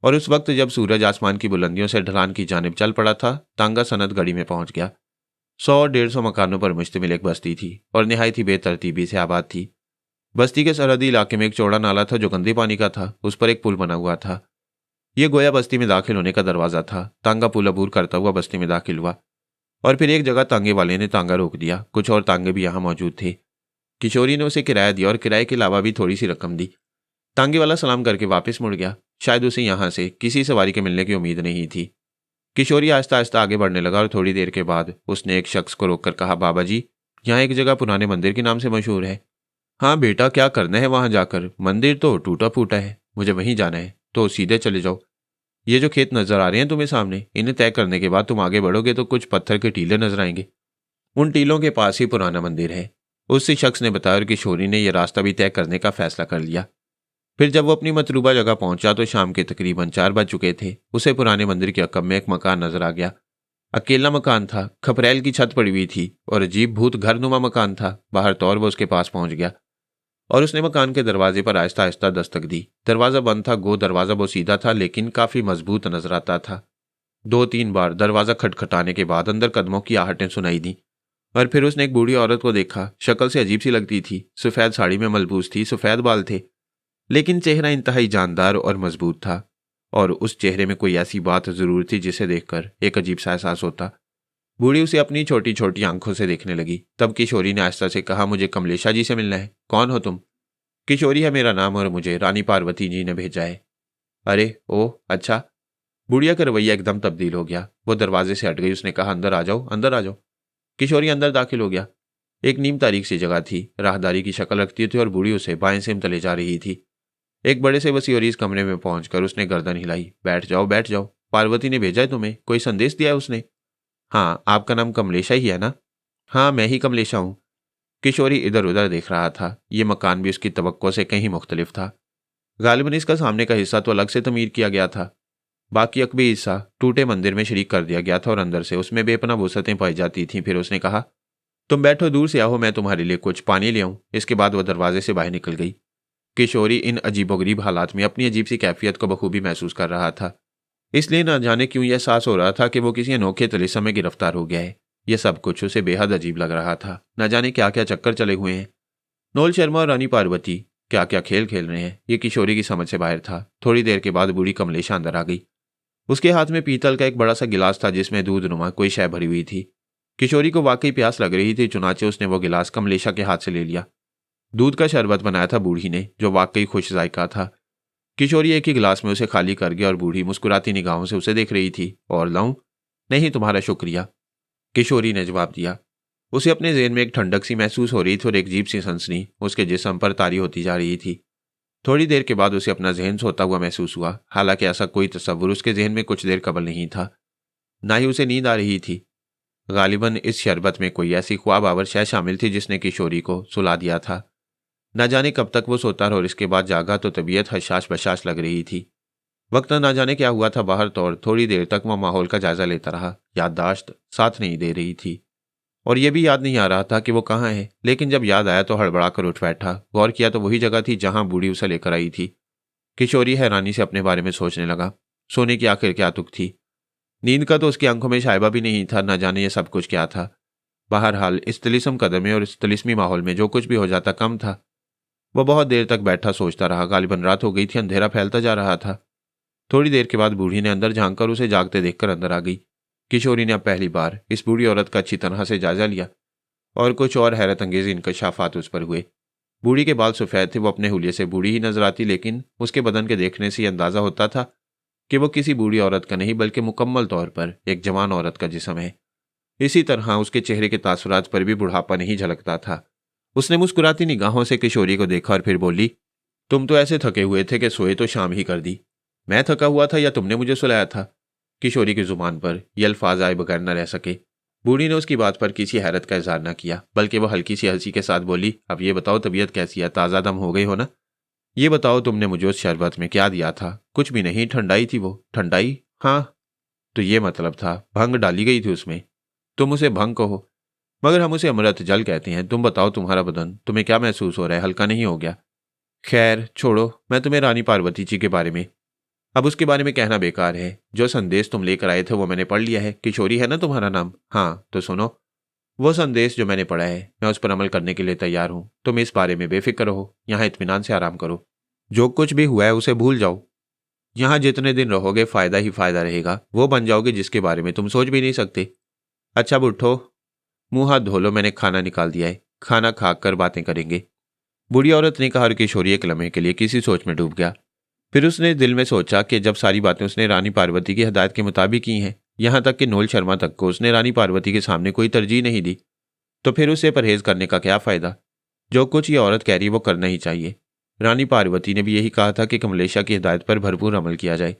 और उस वक्त जब सूरज आसमान की बुलंदियों से ढलान की जानिब चल पड़ा था, तांगा सनत गढ़ी में पहुंच गया। 100-150 मकानों पर मुश्तमिल एक बस्ती थी और निहायत ही बेतरतीबी से आबाद थी। बस्ती के सरहदी इलाके में एक चौड़ा नाला था जो गंदे पानी का था। उस पर एक पुल बना हुआ था। ये गोया बस्ती में दाखिल होने का दरवाजा था। तांगा पुल अबूर करता हुआ बस्ती में दाखिल हुआ और फिर एक जगह तांगे वाले ने तांगा रोक दिया। कुछ और तांगे भी यहाँ मौजूद थे। किशोरी ने उसे किराया दिया और किराए के अलावा भी थोड़ी सी रकम दी। तांगे वाला सलाम करके वापस मुड़ गया। शायद उसे यहाँ से किसी सवारी के मिलने की उम्मीद नहीं थी। किशोरी आहिस्ता आहिस्ता आगे बढ़ने लगा और थोड़ी देर के बाद उसने एक शख्स को रोककर कहा, बाबा जी, यहाँ एक जगह पुराने मंदिर के नाम से मशहूर है। हाँ बेटा, क्या करना है वहां जाकर? मंदिर तो टूटा फूटा है, मुझे वहीं जाना है, तो सीधे चले जाओ। ये जो खेत नजर आ रहे हैं तुम्हें सामने, इन्हें तय करने के बाद तुम आगे बढ़ोगे तो कुछ पत्थर के टीले नजर आएंगे। उन टीलों के पास ही पुराना मंदिर है। उसी शख्स ने बताया और किशोरी ने यह रास्ता भी तय करने का फैसला कर लिया। फिर जब वो अपनी मतलूबा जगह पहुंचा तो शाम के तकरीबन 4 बज चुके थे। उसे पुराने मंदिर के अकब में एक मकान नजर आ गया। अकेला मकान था, खपरेल की छत पड़ी हुई थी और अजीब भूत घरनुमा मकान था। बाहर तौर वो उसके पास पहुंच गया और उसने मकान के दरवाजे पर आहिस्ता आहिस्ता दस्तक दी। दरवाजा बंद था। गो दरवाजा वो सीधा था लेकिन काफी मजबूत नजर आता था। 2-3 बार दरवाजा खटखटाने के बाद अंदर कदमों की आहटें सुनाई दी और फिर उसने एक बूढ़ी औरत को देखा। शक्ल से अजीब सी लगती थी। सफेद साड़ी में मलबूस थी, सफेद बाल थे, लेकिन चेहरा इंतहाई जानदार और मजबूत था और उस चेहरे में कोई ऐसी बात जरूर थी जिसे देखकर एक अजीब सा एहसास होता। बूढ़ी उसे अपनी छोटी छोटी आंखों से देखने लगी। तब किशोरी ने आहिस्ता से कहा, मुझे कमलेशा जी से मिलना है। कौन हो तुम? किशोरी है मेरा नाम और मुझे रानी पार्वती जी ने भेजा है। अरे ओह, अच्छा। बुढ़िया का रवैया एकदम तब्दील हो गया। वो दरवाजे से हट गई। उसने कहा, अंदर आ जाओ, अंदर आ जाओ। किशोरी अंदर दाखिल हो गया। एक नीम तारीख सी जगह थी, राहदारी की शक्ल रखती थी और बूढ़ी उसे बाएं से तले जा रही थी। एक बड़े से वसीयरीज कमरे में पहुंचकर उसने गर्दन हिलाई। बैठ जाओ बैठ जाओ, पार्वती ने भेजा है तुम्हें, कोई संदेश दिया है उसने? हाँ, आपका नाम कमलेशा ही है ना? हाँ, मैं ही कमलेशा हूँ। किशोरी इधर उधर देख रहा था। ये मकान भी उसकी तवक्को से कहीं मुख्तलिफ था। गालिबन इसका सामने का हिस्सा तो अलग से तमीर किया गया था, बाकी अकबी हिस्सा टूटे मंदिर में शरीक कर दिया गया था और अंदर से उसमें बेपना वसअतें पाई जाती थीं। फिर उसने कहा, तुम बैठो, दूर से आओ, मैं तुम्हारे लिए कुछ पानी ले आऊं। इसके बाद वह दरवाजे से बाहर निकल गई। किशोरी इन अजीबोगरीब हालात में अपनी अजीब सी कैफियत को बखूबी महसूस कर रहा था। इसलिए न जाने क्यों यह एहसास हो रहा था कि वो किसी अनोखे तलिस्म में गिरफ्तार हो गया है। यह सब कुछ उसे बेहद अजीब लग रहा था। न जाने क्या क्या चक्कर चले हुए हैं। नोल शर्मा और रानी पार्वती क्या क्या खेल खेल रहे हैं, ये किशोरी की समझ से बाहर था। थोड़ी देर के बाद बूढ़ी कमलेशा अंदर आ गई। उसके हाथ में पीतल का एक बड़ा सा गिलास था जिसमें दूध नुमा कोई शय भरी हुई थी। किशोरी को वाकई प्यास लग रही थी, चुनाचे उसने वो गिलास कमलेशा के हाथ से ले लिया। दूध का शरबत बनाया था बूढ़ी ने, जो वाकई खुश जायका था। किशोरी एक ही गिलास में उसे खाली कर गया और बूढ़ी मुस्कुराती निगाहों से उसे देख रही थी। और लाऊं? नहीं, तुम्हारा शुक्रिया, किशोरी ने जवाब दिया। उसे अपने ज़हन में एक ठंडक सी महसूस हो रही थी और एक अजीब सी सनसनी उसके जिस्म पर तारी होती जा रही थी। थोड़ी देर के बाद उसे अपना जहन सोता हुआ महसूस हुआ। हालांकि ऐसा कोई तस्वुर उसके जहन में कुछ देर कबल नहीं था, ना ही उसे नींद आ रही थी। गालिबन इस शरबत में कोई ऐसी ख्वाब आवर शय शामिल थी जिसने किशोरी को सुला दिया था। न जाने कब तक वो सोता रहा और इसके बाद जागा तो तबीयत हशाश बशाश लग रही थी। वक्त न जाने क्या हुआ था बाहर तो, और थोड़ी देर तक वह माहौल का जायजा लेता रहा। याददाश्त साथ नहीं दे रही थी और यह भी याद नहीं आ रहा था कि वो कहाँ है। लेकिन जब याद आया तो हड़बड़ा कर उठ बैठा। गौर किया तो वही जगह थी जहां बूढ़ी उसे लेकर आई थी। किशोरी हैरानी से अपने बारे में सोचने लगा। सोने की आखिर क्या तुक थी? नींद का तो उसकी आंखों में शायबा भी नहीं था। न जाने यह सब कुछ क्या था। बहरहाल इस तिलिस्म कदर में और इस तिलिस्मी माहौल में जो कुछ भी हो जाता कम था। वह बहुत देर तक बैठा सोचता रहा। गालिबन रात हो गई थी, अंधेरा फैलता जा रहा था। थोड़ी देर के बाद बूढ़ी ने अंदर झांककर उसे जागते देखकर अंदर आ गई। किशोरी ने अब पहली बार इस बूढ़ी औरत का अच्छी तरह से जायजा लिया और कुछ और हैरत अंगेज इंकशाफात उस पर हुए। बूढ़ी के बाल सफ़ेद थे। वो अपने हुलिये से बूढ़ी ही नजर आती, लेकिन उसके बदन के देखने से अंदाजा होता था कि वो किसी बूढ़ी औरत का नहीं बल्कि मुकम्मल तौर पर एक जवान औरत का जिस्म है। इसी तरह उसके चेहरे के तासुरात पर भी बुढ़ापा नहीं झलकता था। उसने मुस्कुराती निगाहों से किशोरी को देखा और फिर बोली, तुम तो ऐसे थके हुए थे कि सोए तो शाम ही कर दी। मैं थका हुआ था या तुमने मुझे सुलाया था? किशोरी की जुबान पर ये अल्फाज आए बगैर न रह सके। बूढ़ी ने उसकी बात पर किसी हैरत का इजहार न किया, बल्कि वह हल्की सी हंसी के साथ बोली, अब ये बताओ तबीयत कैसी है? ताज़ा दम हो गई हो ना? ये बताओ तुमने मुझे उस शरबत में क्या दिया था? कुछ भी नहीं, ठंडाई थी वो। ठंडाई? हाँ, तो ये मतलब था भंग डाली गई थी उसमें। तुम उसे भंग कहो, मगर हम उसे अमृत जल कहते हैं। तुम बताओ, तुम्हारा बदन, तुम्हें क्या महसूस हो रहा है? हल्का नहीं हो गया? खैर छोड़ो, मैं तुम्हें रानी पार्वती जी के बारे में, अब उसके बारे में कहना बेकार है। जो संदेश तुम लेकर आए थे वो मैंने पढ़ लिया है। किशोरी है ना तुम्हारा नाम? हाँ, तो सुनो, वो संदेश जो मैंने पढ़ा है मैं उस पर अमल करने के लिए तैयार हूं। तुम इस बारे में बेफिक्र रहो, यहाँ इत्मीनान से आराम करो। जो कुछ भी हुआ है उसे भूल जाओ। यहाँ जितने दिन रहोगे फायदा ही फायदा रहेगा। वो बन जाओगे जिसके बारे में तुम सोच भी नहीं सकते। अच्छा, अब उठो, मुंह हाथ धो लो, मैंने खाना निकाल दिया है। खाना खाकर बातें करेंगे। बूढ़ी औरत ने कहा और किशोरी एक लम्हे के लिए किसी सोच में डूब गया। फिर उसने दिल में सोचा कि जब सारी बातें उसने रानी पार्वती की हिदायत के मुताबिक की हैं, यहाँ तक कि नोल शर्मा तक को उसने रानी पार्वती के सामने कोई तरजीह नहीं दी, तो फिर उसे परहेज करने का क्या फ़ायदा? जो कुछ ये औरत कह रही है वो करना ही चाहिए। रानी पार्वती ने भी यही कहा था कि कमलेशा की हिदायत पर भरपूर अमल किया जाए।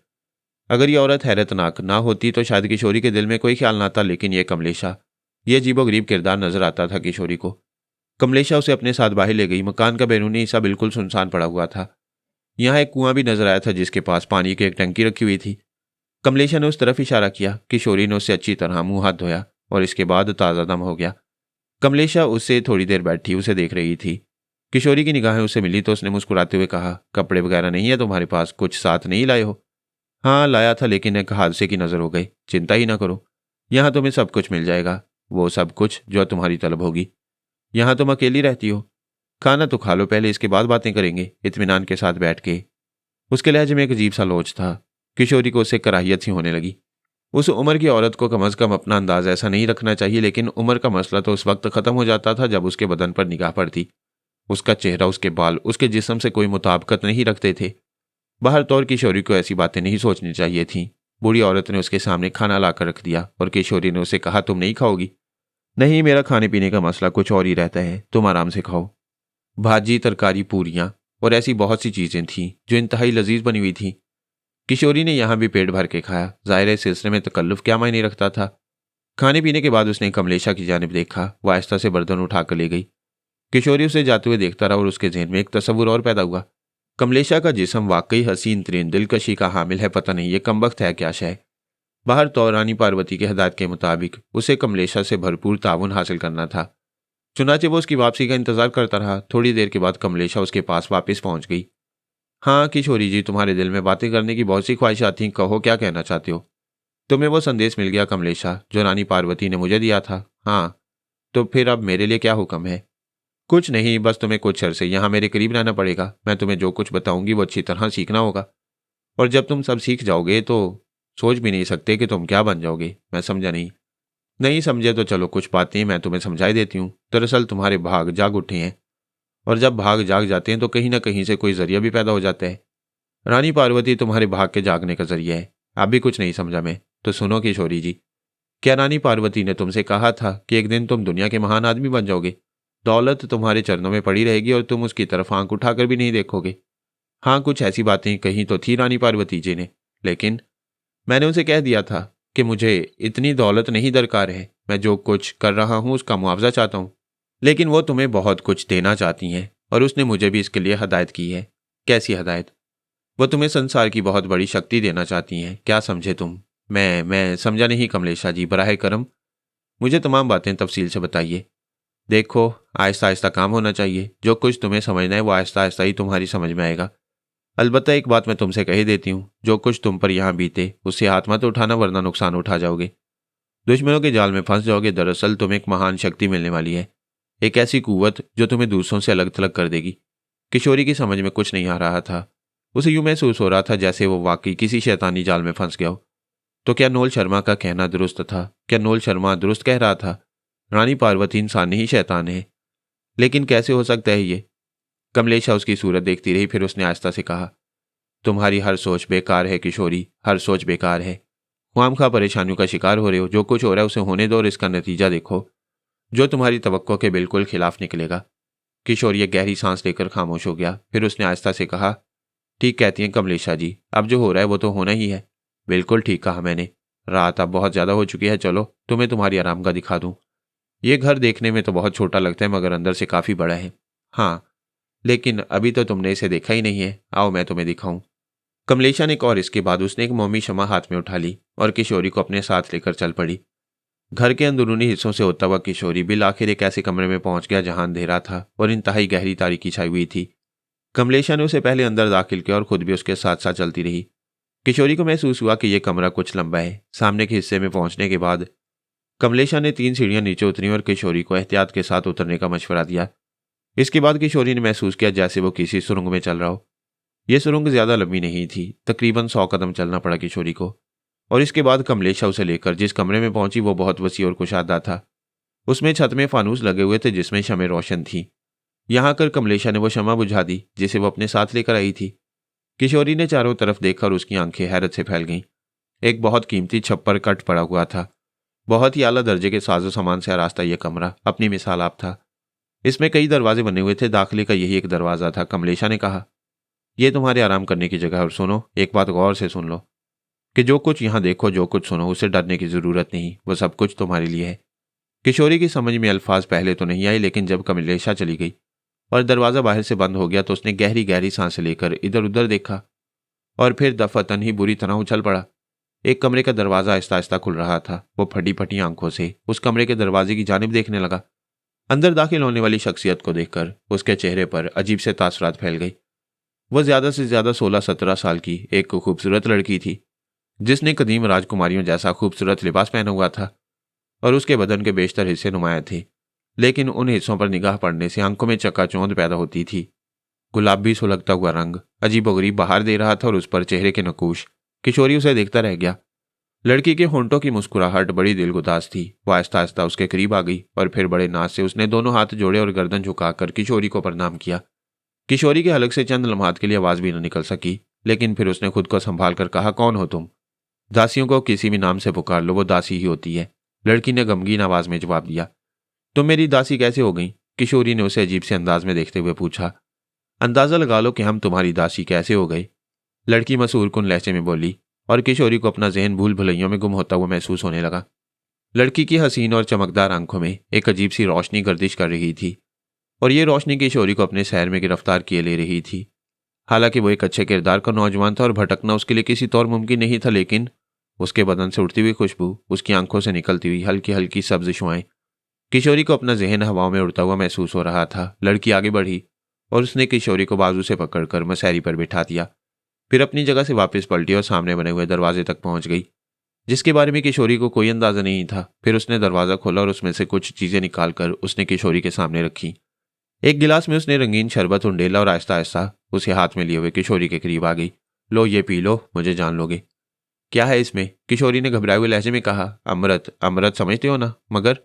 अगर ये औरत हैरतनाक ना होती तो शायद किशोरी के दिल में कोई ख्याल ना आता, लेकिन ये कमलेशा, ये अजीबोगरीब किरदार नजर आता था किशोरी को। कमलेशा उसे अपने साथ बाहर ले गई। मकान का बैरूनी हिस्सा बिल्कुल सुनसान पड़ा हुआ था। यहाँ एक कुआं भी नजर आया था जिसके पास पानी की एक टंकी रखी हुई थी। कमलेशा ने उस तरफ इशारा किया। किशोरी ने उससे अच्छी तरह मुंह हाथ धोया और इसके बाद ताज़ा दम हो गया। कमलेशा उससे थोड़ी देर बैठी उसे देख रही थी। किशोरी की निगाहें उसे मिली तो उसने मुस्कुराते हुए कहा, कपड़े वगैरह नहीं है तुम्हारे पास? कुछ साथ नहीं लाए हो? हाँ लाया था, लेकिन एक हादसे की नज़र हो गई। चिंता ही ना करो, यहाँ तुम्हें सब कुछ मिल जाएगा, वो सब कुछ जो तुम्हारी तलब होगी। यहाँ तुम अकेली रहती हो? खाना तो खा लो पहले, इसके बाद बातें करेंगे, इत्मीनान के साथ बैठ के। उसके लहजे में एक अजीब सा लोच था। किशोरी को उससे कराहियत सी होने लगी। उस उम्र की औरत को कम अज़ कम अपना अंदाज ऐसा नहीं रखना चाहिए, लेकिन उम्र का मसला तो उस वक्त ख़त्म हो जाता था जब उसके बदन पर निगाह पड़ती। उसका चेहरा, उसके बाल, उसके जिस्म से कोई मुताबिकत नहीं रखते थे। बाहर तौर किशोरी को ऐसी बातें नहीं सोचनी चाहिए थीं। बूढ़ी औरत ने उसके सामने खाना लाकर रख दिया और किशोरी ने उसे कहा, तुम नहीं खाओगी? नहीं, मेरा खाने पीने का मसला कुछ और ही रहता है, तुम आराम से खाओ। भाजी, तरकारी, पूरियां और ऐसी बहुत सी चीजें थीं जो इंतहाई लजीज बनी हुई थी। किशोरी ने यहाँ भी पेट भर के खाया। जाहिर है, सिलसिले में तकल्लुफ क्या मायने रखता था। खाने पीने के बाद उसने कमलेशा की जानिब देखा। वह आहिस्ता से बर्तन उठाकर ले गई। किशोरी उसे जाते हुए देखता रहा और उसके जहन में एक तस्वुर और पैदा हुआ। कमलेशा का जिस्म वाकई हसीन तरीन दिलकशी का हामिल है। पता नहीं ये कमबख्त है क्या शय। बाहर तो रानी पार्वती की हिदायत के मुताबिक उसे कमलेशा से भरपूर ताउन हासिल करना था। चुनाचे वो उसकी वापसी का इंतजार करता रहा। थोड़ी देर के बाद कमलेशा उसके पास वापस पहुंच गई। हाँ किशोरी जी, तुम्हारे दिल में बातें करने की बहुत सी ख्वाहिशात थीं, कहो क्या कहना चाहते हो। तुम्हें वो संदेश मिल गया कमलेशा जो रानी पार्वती ने मुझे दिया था। हाँ, तो फिर अब मेरे लिए क्या हुक्म है। कुछ नहीं, बस तुम्हें कुछ अरसे यहाँ मेरे करीब रहना पड़ेगा। मैं तुम्हें जो कुछ बताऊंगी वो अच्छी तरह सीखना होगा, और जब तुम सब सीख जाओगे तो सोच भी नहीं सकते कि तुम क्या बन जाओगे। मैं समझा नहीं। नहीं समझे तो चलो, कुछ बातें मैं तुम्हें समझाई देती हूँ। दरअसल तुम्हारे भाग जाग उठे हैं, और जब भाग जाग जाते हैं तो कहीं ना कहीं से कोई जरिया भी पैदा हो जाता है। रानी पार्वती तुम्हारे भाग के जागने का जरिया है। आप भी कुछ नहीं समझा मैं। तो सुनो किशोरी जी, क्या रानी पार्वती ने तुमसे कहा था कि एक दिन तुम दुनिया के महान आदमी बन जाओगे। दौलत तुम्हारे चरणों में पड़ी रहेगी और तुम उसकी तरफ आंख उठाकर भी नहीं देखोगे। हाँ, कुछ ऐसी बातें कही तो थी रानी पार्वती जी ने, लेकिन मैंने उनसे कह दिया था कि मुझे इतनी दौलत नहीं दरकार है। मैं जो कुछ कर रहा हूँ उसका मुआवजा चाहता हूँ। लेकिन वो तुम्हें बहुत कुछ देना चाहती हैं, और उसने मुझे भी इसके लिए हदायत की है। कैसी हदायत। वो तुम्हें संसार की बहुत बड़ी शक्ति देना चाहती हैं। क्या समझे तुम। मैं समझा नहीं कमलेशा जी, बराहे करम मुझे तमाम बातें तफसील से बताइए। देखो, आहिस्ता आहिस्ता काम होना चाहिए। जो कुछ तुम्हें समझना है वो आहिस्ता आहिस्ता ही तुम्हारी समझ में आएगा। अलबत्ता एक बात मैं तुमसे कही देती हूँ, जो कुछ तुम पर यहाँ बीते उससे हाथ मत उठाना, वरना नुकसान उठा जाओगे। दुश्मनों के जाल में फंस जाओगे। दरअसल तुम्हें एक महान शक्ति मिलने वाली है, एक ऐसी कुव्वत जो तुम्हें दूसरों से अलग थलग कर देगी। किशोरी की समझ में कुछ नहीं आ रहा था। उसे यूं महसूस हो रहा था जैसे वो वाकई किसी शैतानी जाल में फंस गया हो। तो क्या नोल शर्मा का कहना दुरुस्त था। क्या नोल शर्मा दुरुस्त कह रहा था। रानी पार्वती इंसान ही शैतान है। लेकिन कैसे हो सकता है ये। कमलेशा उसकी सूरत देखती रही। फिर उसने आहिस्ता से कहा, तुम्हारी हर सोच बेकार है किशोरी, हर सोच बेकार है। ख्वामखा परेशानियों का शिकार हो रहे हो। जो कुछ हो रहा है उसे होने दो और इसका नतीजा देखो, जो तुम्हारी तवक्को के बिल्कुल खिलाफ निकलेगा। किशोरी एक गहरी सांस लेकर खामोश हो गया। फिर उसने आहिस्ता से कहा, ठीक कहती हैं कमलेशा जी, अब जो हो रहा है वो तो होना ही है। बिल्कुल ठीक कहा मैंने। रात अब बहुत ज्यादा हो चुकी है। चलो तुम्हें तुम्हारी आरामगाह दिखा दूं। ये घर देखने में तो बहुत छोटा लगता है, मगर अंदर से काफी बड़ा है। हाँ, लेकिन अभी तो तुमने इसे देखा ही नहीं है। आओ मैं तुम्हें दिखाऊं। कमलेशा ने, और इसके बाद उसने एक मोमी शमा हाथ में उठा ली और किशोरी को अपने साथ लेकर चल पड़ी। घर के अंदरूनी हिस्सों से होता हुआ किशोरी बिल आखिर एक ऐसे कमरे में पहुंच गया जहां अंधेरा था और इंतहाई गहरी तारीकी छाई हुई थी। कमलेशा ने उसे पहले अंदर दाखिल किया और खुद भी उसके साथ साथ चलती रही। किशोरी को महसूस हुआ कि यह कमरा कुछ लंबा है। सामने के हिस्से में पहुंचने के बाद कमलेशा ने 3 सीढ़ियां नीचे उतरी और किशोरी को एहतियात के साथ उतरने का मशवरा दिया। इसके बाद किशोरी ने महसूस किया जैसे वो किसी सुरंग में चल रहा हो। यह सुरंग ज्यादा लंबी नहीं थी, तकरीबन 100 कदम चलना पड़ा किशोरी को। और इसके बाद कमलेशा उसे लेकर जिस कमरे में पहुंची वो बहुत वसी और कुशादा था। उसमें छत में फानूस लगे हुए थे जिसमें शमें रोशन थी। यहां आकर कमलेशा ने वो शमा बुझा दी जिसे वो अपने साथ लेकर आई थी। किशोरी ने चारों तरफ देखा और उसकी आंखें हैरत से फैल गईं। एक बहुत कीमती छप्पर कट पड़ा हुआ था। बहुत ही आला दर्जे के साजो सामान से आरास्ता यह कमरा अपनी मिसाल आप था। इसमें कई दरवाजे बने हुए थे। दाखिले का यही एक दरवाजा था। कमलेशा ने कहा, यह तुम्हारे आराम करने की जगह है, और सुनो, एक बात गौर से सुन लो कि जो कुछ यहाँ देखो, जो कुछ सुनो, उसे डरने की जरूरत नहीं। वो सब कुछ तुम्हारे लिए है। किशोरी की समझ में अल्फाज पहले तो नहीं आए, लेकिन जब कमलेशा चली गई और दरवाजा बाहर से बंद हो गया तो उसने गहरी गहरी सांसें लेकर इधर उधर देखा और फिर दफातन ही बुरी तरह उछल पड़ा। एक कमरे का दरवाजा आहिस्ता आहिस्ता खुल रहा था। वो फटी फटी आंखों से उस कमरे के दरवाजे की जानिब देखने लगा। अंदर दाखिल होने वाली शख्सियत को देखकर उसके चेहरे पर अजीब से तासरात फैल गई। वह ज्यादा से ज्यादा 16-17 साल की एक खूबसूरत लड़की थी जिसने कदीम राजकुमारियों जैसा खूबसूरत लिबास पहना हुआ था और उसके बदन के बेशतर हिस्से नुमाया थे, लेकिन उन हिस्सों पर निगाह पड़ने से आंखों में चकाचौंध पैदा होती थी। गुलाबी सुलगता हुआ रंग अजीबोगरीब बहार दे रहा था और उस पर चेहरे के नकूश। किशोरी उसे देखता रह गया। लड़की के होंठों की मुस्कुराहट बड़ी दिलगुदाज थी। वह आहिस्ता आहिस्ता उसके करीब आ गई और फिर बड़े नाज से उसने दोनों हाथ जोड़े और गर्दन झुकाकर किशोरी को प्रणाम किया। किशोरी के हलक से चंद लम्हात के लिए आवाज भी न निकल सकी, लेकिन फिर उसने खुद को संभाल कर कहा, कौन हो तुम। दासियों को किसी भी नाम से पुकार लो, वो दासी ही होती है। लड़की ने गमगीन आवाज में जवाब दिया। तुम मेरी दासी कैसे हो गई? किशोरी ने उसे अजीब से अंदाज में देखते हुए पूछा। अंदाजा लगा लो कि हम तुम्हारी दासी कैसे हो गए, लड़की मसूर कुन लहजे में बोली, और किशोरी को अपना जहन भूल भुलैयों में गुम होता हुआ महसूस होने लगा। लड़की की हसीन और चमकदार आंखों में एक अजीब सी रोशनी गर्दिश कर रही थी, और ये रोशनी किशोरी को अपने शहर में गिरफ्तार किए ले रही थी। हालांकि वो एक अच्छे किरदार का नौजवान था और भटकना उसके लिए किसी तौर मुमकिन नहीं था, लेकिन उसके बदन से उड़ती हुई खुशबू, उसकी आंखों से निकलती हुई हल्की हल्की सब्ज शुआएं, किशोरी को अपना जहन हवाओं में उड़ता हुआ महसूस हो रहा था। लड़की आगे बढ़ी और उसने किशोरी को बाजू से पकड़कर मसहरी पर बिठा दिया। फिर अपनी जगह से वापस पलटी और सामने बने हुए दरवाजे तक पहुंच गई, जिसके बारे में किशोरी को कोई अंदाजा नहीं था। फिर उसने दरवाजा खोला और उसमें से कुछ चीजें निकालकर उसने किशोरी के सामने रखी। एक गिलास में उसने रंगीन शरबत उंडेला और आहिस्ता आहिस्ता उसे हाथ में लिए हुए किशोरी के करीब आ गई। लो ये पी लो, मुझे जान लोगे। क्या है इसमें? किशोरी ने घबराए हुए लहजे में कहा। अमृत, अमृत समझते हो ना, मगर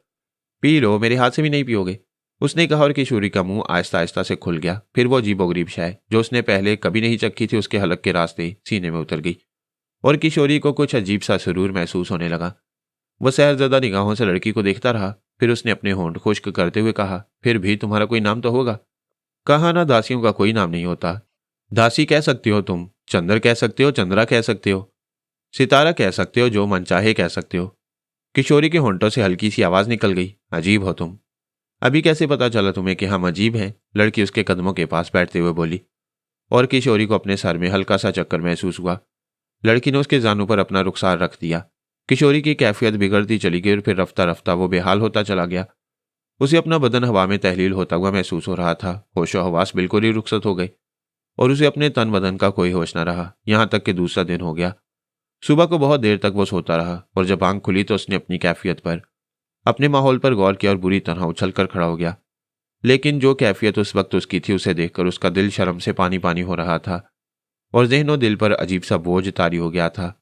पी लो, मेरे हाथ से भी नहीं पियोगे, उसने कहा, और किशोरी का मुंह आहिस्ता आहिस्ता से खुल गया। फिर वो अजीबोगरीब शय जो उसने पहले कभी नहीं चखी थी उसके हलक के रास्ते सीने में उतर गई, और किशोरी को कुछ अजीब सा सुरूर महसूस होने लगा। वह सहरज़दा निगाहों से लड़की को देखता रहा। फिर उसने अपने होंठ खुश्क करते हुए कहा, फिर भी तुम्हारा कोई नाम तो होगा? कहा ना, दासियों का कोई नाम नहीं होता। दासी कह सकते हो तुम, चंद्र कह सकते हो, चंद्रा कह सकते हो, सितारा कह सकते हो, जो मन चाहे कह सकते हो। किशोरी के होंठों से हल्की सी आवाज निकल गई, अजीब हो तुम। अभी कैसे पता चला तुम्हें कि हम अजीब हैं? लड़की उसके कदमों के पास बैठते हुए बोली, और किशोरी को अपने सर में हल्का सा चक्कर महसूस हुआ। लड़की ने उसके जानू पर अपना रुखसार रख दिया। किशोरी की कैफियत बिगड़ती चली गई और फिर रफ्ता रफ्ता वो बेहाल होता चला गया। उसे अपना बदन हवा में तहलील होता हुआ महसूस हो रहा था। होशो हवास बिल्कुल ही रुखसत हो गए और उसे अपने तन बदन का कोई होश न रहा। यहां तक कि दूसरा दिन हो गया। सुबह को बहुत देर तक वो सोता रहा, और जब आंख खुली तो उसने अपनी कैफियत पर, अपने माहौल पर गौर किया और बुरी तरह उछल कर खड़ा हो गया। लेकिन जो कैफियत उस वक्त उसकी थी उसे देखकर उसका दिल शर्म से पानी पानी हो रहा था, और ज़हनो दिल पर अजीब सा बोझ तारी हो गया था।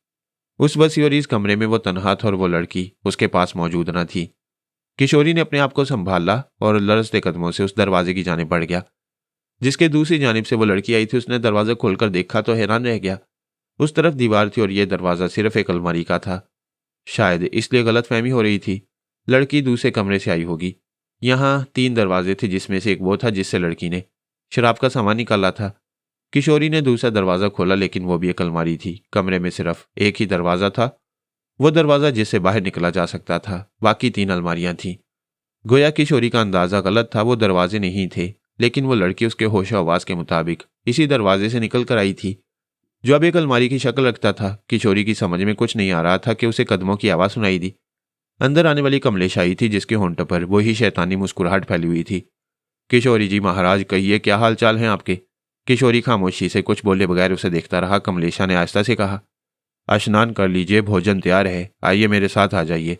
उस बसी और इस कमरे में वो तन्हा था और वो लड़की उसके पास मौजूद न थी। किशोरी ने अपने आप को संभाला और लरजते कदमों से उस दरवाजे की जानिब बढ़ गया, जिसके दूसरी जानिब से वो लड़की आई थी। उसने दरवाजा खोलकर देखा तो हैरान रह गया। उस तरफ दीवार थी और यह दरवाजा सिर्फ एक अलमारी का था। शायद इसलिए गलतफहमी हो रही थी। लड़की दूसरे कमरे से आई होगी। यहाँ 3 दरवाजे थे, जिसमें से एक वो था जिससे लड़की ने शराब का सामान निकाला था। किशोरी ने दूसरा दरवाजा खोला, लेकिन वो भी एक अलमारी थी। कमरे में सिर्फ एक ही दरवाजा था, वो दरवाजा जिससे बाहर निकला जा सकता था। बाकी 3 अलमारियां थीं। गोया किशोरी का अंदाजा गलत था, वो दरवाजे नहीं थे, लेकिन वो लड़की उसके होशो आवाज के मुताबिक इसी दरवाजे से निकल कर आई थी, जो अब एक अलमारी की शक्ल रखता था। किशोरी की समझ में कुछ नहीं आ रहा था कि उसे कदमों की आवाज सुनाई दी। अंदर आने वाली कमलेश आई थी, जिसके होंठ पर वही शैतानी मुस्कुराहट फैली हुई थी। किशोरी जी महाराज, कहिए क्या हाल चाल हैं आपके? किशोरी खामोशी से कुछ बोले बगैर उसे देखता रहा। कमलेशा ने आहिस्ता से कहा, स्नान कर लीजिए, भोजन तैयार है, आइए मेरे साथ आ जाइए।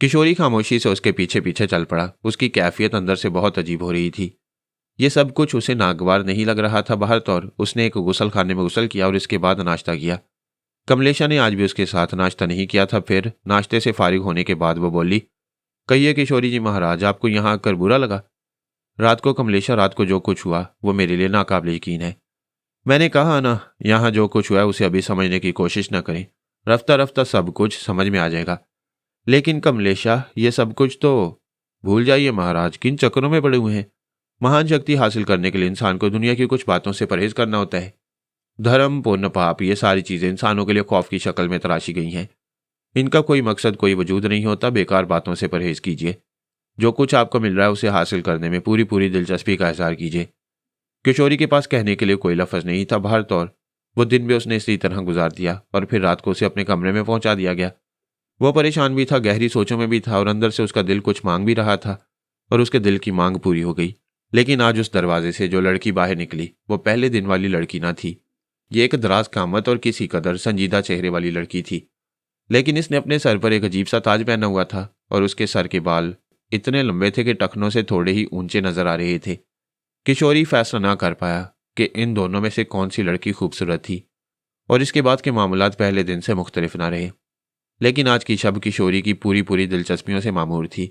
किशोरी खामोशी से उसके पीछे पीछे चल पड़ा। उसकी कैफियत अंदर से बहुत अजीब हो रही थी। ये सब कुछ उसे नागवार नहीं लग रहा था। बाहर तौर उसने एक गुसल खाने में गुसल किया और इसके बाद नाश्ता किया। कमलेशा ने आज भी उसके साथ नाश्ता नहीं किया था। फिर नाश्ते से फारिग होने के बाद वो बोली, कहिए किशोरी जी महाराज, आपको यहाँ आकर बुरा लगा? रात को कमलेशा, रात को जो कुछ हुआ वो मेरे लिए नाकाबिल यकीन है। मैंने कहा ना, यहाँ जो कुछ हुआ है उसे अभी समझने की कोशिश न करें, रफ्ता रफ्ता सब कुछ समझ में आ जाएगा। लेकिन कमलेशा, ये सब कुछ तो भूल जाइए महाराज, किन चक्करों में पड़े हुए हैं। महान शक्ति हासिल करने के लिए इंसान को दुनिया की कुछ बातों से परहेज करना होता है। धर्म, पुण्य, पाप, ये सारी चीजें इंसानों के लिए खौफ की शक्ल में तराशी गई हैं। इनका कोई मकसद, कोई वजूद नहीं होता। बेकार बातों से परहेज कीजिए। जो कुछ आपको मिल रहा है उसे हासिल करने में पूरी पूरी दिलचस्पी का इजहार कीजिए। किशोरी के पास कहने के लिए कोई लफ्ज नहीं था। बाहर तौर वो दिन भी उसने इसी तरह गुजार दिया और फिर रात को उसे अपने कमरे में पहुंचा दिया गया। वो परेशान भी था, गहरी सोचों में भी था, और अंदर से उसका दिल कुछ मांग भी रहा था, और उसके दिल की मांग पूरी हो गई। लेकिन आज उस दरवाजे से जो लड़की बाहर निकली वो पहले दिन वाली लड़की ना थी। ये एक दराज कामत और किसी कदर संजीदा चेहरे वाली लड़की थी। लेकिन इसने अपने सर पर एक अजीब सा ताज पहना हुआ था, और उसके सर के बाल इतने लंबे थे कि टखनों से थोड़े ही ऊंचे नजर आ रहे थे। किशोरी फैसला ना कर पाया कि इन दोनों में से कौन सी लड़की खूबसूरत थी, और इसके बाद के मामलात पहले दिन से मुख्तलिफ ना रहे। लेकिन आज की शब किशोरी की पूरी पूरी दिलचस्पियों से मामूर थी,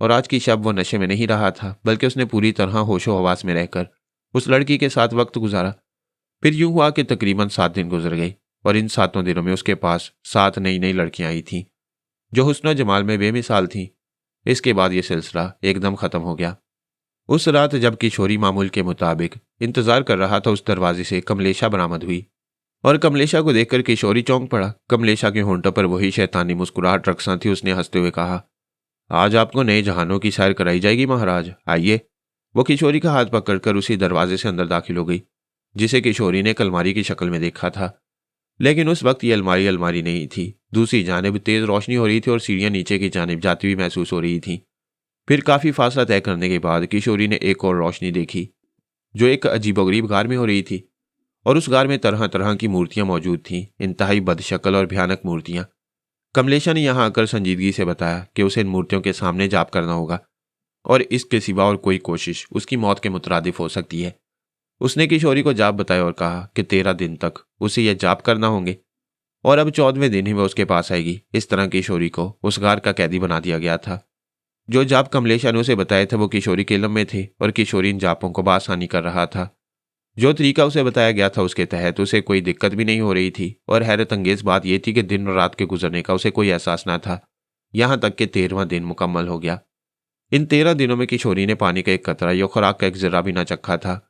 और आज की शब वो नशे में नहीं रहा था, बल्कि उसने पूरी तरह होशो हवास में रहकर उस लड़की के साथ वक्त गुजारा। फिर यूं हुआ कि तकरीबन 7 दिन गुजर गए, और इन 7 दिनों में उसके पास 7 नई नई लड़कियां आई थीं, जो हुस्न और जमाल में बेमिसाल थीं। इसके बाद ये सिलसिला एकदम खत्म हो गया। उस रात जब किशोरी मामूल के मुताबिक इंतजार कर रहा था, उस दरवाजे से कमलेशा बरामद हुई और कमलेशा को देखकर किशोरी चौंक पड़ा। कमलेशा के होंठों पर वही शैतानी मुस्कुराहट रक्षा थी। उसने हंसते हुए कहा, आज आपको नए जहानों की सैर कराई जाएगी महाराज, आइए। वो किशोरी का हाथ पकड़कर उसी दरवाजे से अंदर दाखिल हो गई जिसे किशोरी ने अलमारी की शक्ल में देखा था। लेकिन उस वक्त ये अलमारी नहीं थी। दूसरी जानिब तेज रोशनी हो रही थी और सीढ़ियां नीचे की जानिब जाती हुई महसूस हो रही थी। फिर काफी फासला तय करने के बाद किशोरी ने एक और रोशनी देखी जो एक अजीबोगरीब गार में हो रही थी और उस गार में तरह तरह की मूर्तियां मौजूद थीं, इंतहाई बदशक्ल और भयानक मूर्तियां। कमलेशा ने यहां आकर संजीदगी से बताया कि उसे इन मूर्तियों के सामने जाप करना होगा और इसके सिवा और कोई कोशिश उसकी मौत के मुतरादिफ हो सकती है। उसने किशोरी को जाप बताया और कहा कि 13 दिन तक उसे यह जाप करना होंगे और अब 14वें दिन ही वह उसके पास आएगी। इस तरह किशोरी को उस गार का कैदी बना दिया गया था। जो जाप कमलेशा ने उसे बताए थे वो किशोरी के इल्म में थे और किशोरी इन जापों को बआसानी कर रहा था। जो तरीका उसे बताया गया था उसके तहत उसे कोई दिक्कत भी नहीं हो रही थी और हैरत अंगेज बात यह थी कि दिन और रात के गुजरने का उसे कोई एहसास न था, यहां तक कि 13वां दिन मुकम्मल हो गया। इन 13 दिनों में किशोरी ने पानी का एक कतरा या खुराक का एक जर्रा भी न चखा था,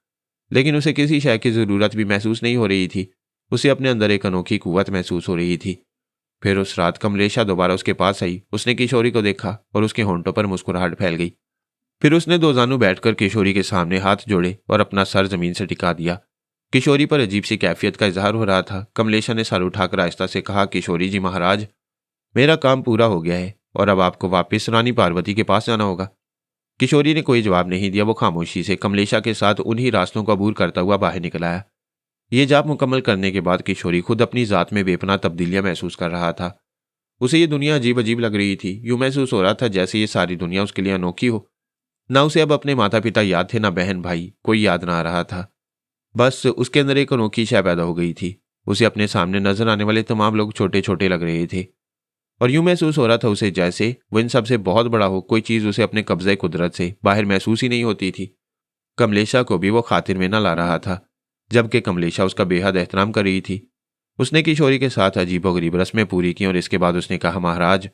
लेकिन उसे किसी शय की जरूरत भी महसूस नहीं हो रही थी। उसे अपने अंदर एक अनोखी कुव्वत महसूस हो रही थी। फिर उस रात कमलेशा दोबारा उसके पास आई। उसने किशोरी को देखा और उसके होंठों पर मुस्कुराहट फैल गई। फिर उसने दो जानू बैठकर किशोरी के सामने हाथ जोड़े और अपना सर जमीन से टिका दिया। किशोरी पर अजीब सी कैफियत का इजहार हो रहा था। कमलेशा ने सर उठाकर आहिस्ता से कहा, किशोरी जी महाराज, मेरा काम पूरा हो गया है और अब आपको वापस रानी पार्वती के पास जाना होगा। किशोरी ने कोई जवाब नहीं दिया। वो खामोशी से कमलेशा के साथ उन्हीं रास्तों को अबूर करता हुआ बाहर निकल आया। ये जाप मुकम्मल करने के बाद किशोरी खुद अपनी जात में बेपनाह तब्दीलियां महसूस कर रहा था। उसे ये दुनिया अजीब अजीब लग रही थी। यूं महसूस हो रहा था जैसे ये सारी दुनिया उसके लिए अनोखी हो। ना उसे अब अपने माता पिता याद थे, ना बहन भाई, कोई याद ना आ रहा था। बस उसके अंदर एक अनोखी शय पैदा हो गई थी। उसे अपने सामने नजर आने वाले तमाम लोग छोटे छोटे लग रहे थे और यूं महसूस हो रहा था उसे जैसे वो इन सबसे बहुत बड़ा हो। कोई चीज उसे अपने कब्जे कुदरत से बाहर महसूस ही नहीं होती थी। कमलेशा को भी वो खातिर में न ला रहा था, जबकि कमलेशा उसका बेहद एहतराम कर रही थी। उसने किशोरी के साथ अजीबोगरीब रस्में पूरी की और इसके बाद उसने कहा, महाराज,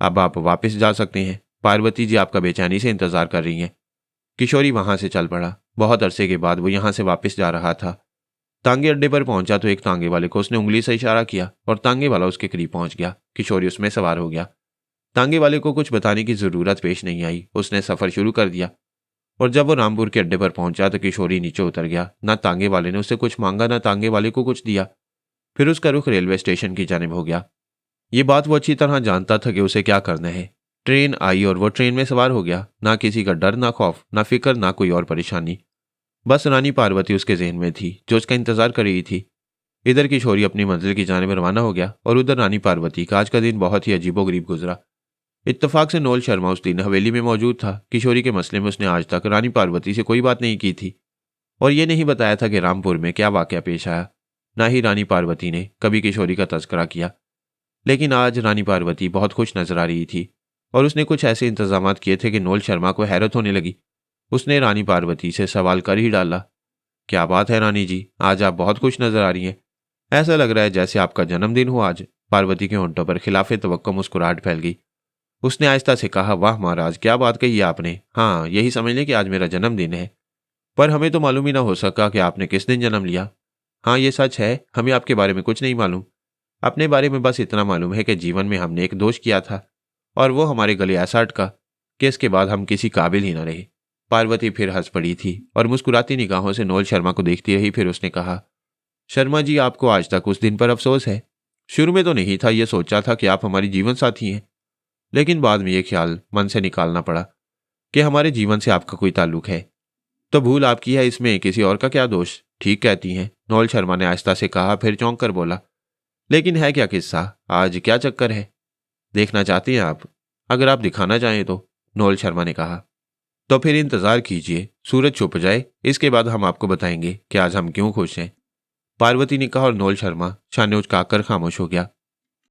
अब आप वापस जा सकते हैं। पार्वती जी आपका बेचैनी से इंतजार कर रही हैं। किशोरी वहां से चल पड़ा। बहुत अरसे के बाद वो यहां से वापस जा रहा था। तांगे अड्डे पर पहुंचा तो एक तांगे वाले को उसने उंगली से इशारा किया और तांगे वाला उसके करीब पहुंच गया। किशोरी उसमें सवार हो गया। तांगे वाले को कुछ बताने की जरूरत पेश नहीं आई। उसने सफर शुरू कर दिया और जब वो रामपुर के अड्डे पर पहुंचा तो किशोरी नीचे उतर गया। ना तांगे वाले ने उससे कुछ मांगा, ना तांगे वाले को कुछ दिया। फिर उसका रुख रेलवे स्टेशन की जानिब हो गया। ये बात वो अच्छी तरह जानता था कि उसे क्या करना है। ट्रेन आई और वो ट्रेन में सवार हो गया। ना किसी का डर, ना खौफ, ना फिक्र, ना कोई और परेशानी। बस रानी पार्वती उसके जहन में थी जो उसका इंतजार कर रही थी। इधर किशोरी अपनी मंजिल की जानिब रवाना हो गया और उधर रानी पार्वती का आज का दिन बहुत ही अजीबोगरीब गुजरा। इत्तफाक से नोल शर्मा उस दिन हवेली में मौजूद था। किशोरी के मसले में उसने आज तक रानी पार्वती से कोई बात नहीं की थी और ये नहीं बताया था कि रामपुर में क्या वाकया पेश आया। ना ही रानी पार्वती ने कभी किशोरी का तस्करा किया। लेकिन आज रानी पार्वती बहुत खुश नजर आ रही थी और उसने कुछ ऐसे इंतजाम किए थे कि नोल शर्मा को हैरत होने लगी। उसने रानी पार्वती से सवाल कर ही डाला, क्या बात है रानी जी, आज आप बहुत खुश नजर आ रही हैं। ऐसा लग रहा है जैसे आपका जन्मदिन हो आज। पार्वती के होंठों पर खिलाफे तवक्को मुस्कुराहट फैल गई। उसने आहिस्ता से कहा, वाह महाराज, क्या बात कही है आपने। हाँ, यही समझ लें कि आज मेरा जन्मदिन है, पर हमें तो मालूम ही ना हो सका कि आपने किस दिन जन्म लिया। हाँ, ये सच है, हमें आपके बारे में कुछ नहीं मालूम। अपने बारे में बस इतना मालूम है कि जीवन में हमने एक दोष किया था और वो हमारे गले ऐसा अटका कि इसके बाद हम किसी काबिल ही न रहे। पार्वती फिर हंस पड़ी थी और मुस्कुराती निगाहों से नोल शर्मा को देखती रही। फिर उसने कहा, शर्मा जी, आपको आज तक उस दिन पर अफसोस है। शुरू में तो नहीं था, यह सोचा था कि आप हमारी जीवन साथी हैं, लेकिन बाद में यह ख्याल मन से निकालना पड़ा कि हमारे जीवन से आपका कोई ताल्लुक है। तो भूल आपकी है, इसमें किसी और का क्या दोष। ठीक कहती हैं, नोल शर्मा ने आहिस्ता से कहा। फिर चौंक कर बोला, लेकिन है क्या किस्सा, आज क्या चक्कर है? देखना चाहती हैं आप? अगर आप दिखाना चाहें तो, नोल शर्मा ने कहा। तो फिर इंतजार कीजिए, सूरज छुप जाए, इसके बाद हम आपको बताएंगे कि आज हम क्यों खुश हैं। पार्वती ने कहा और नोल शर्मा शाने उचकाकर खामोश हो गया।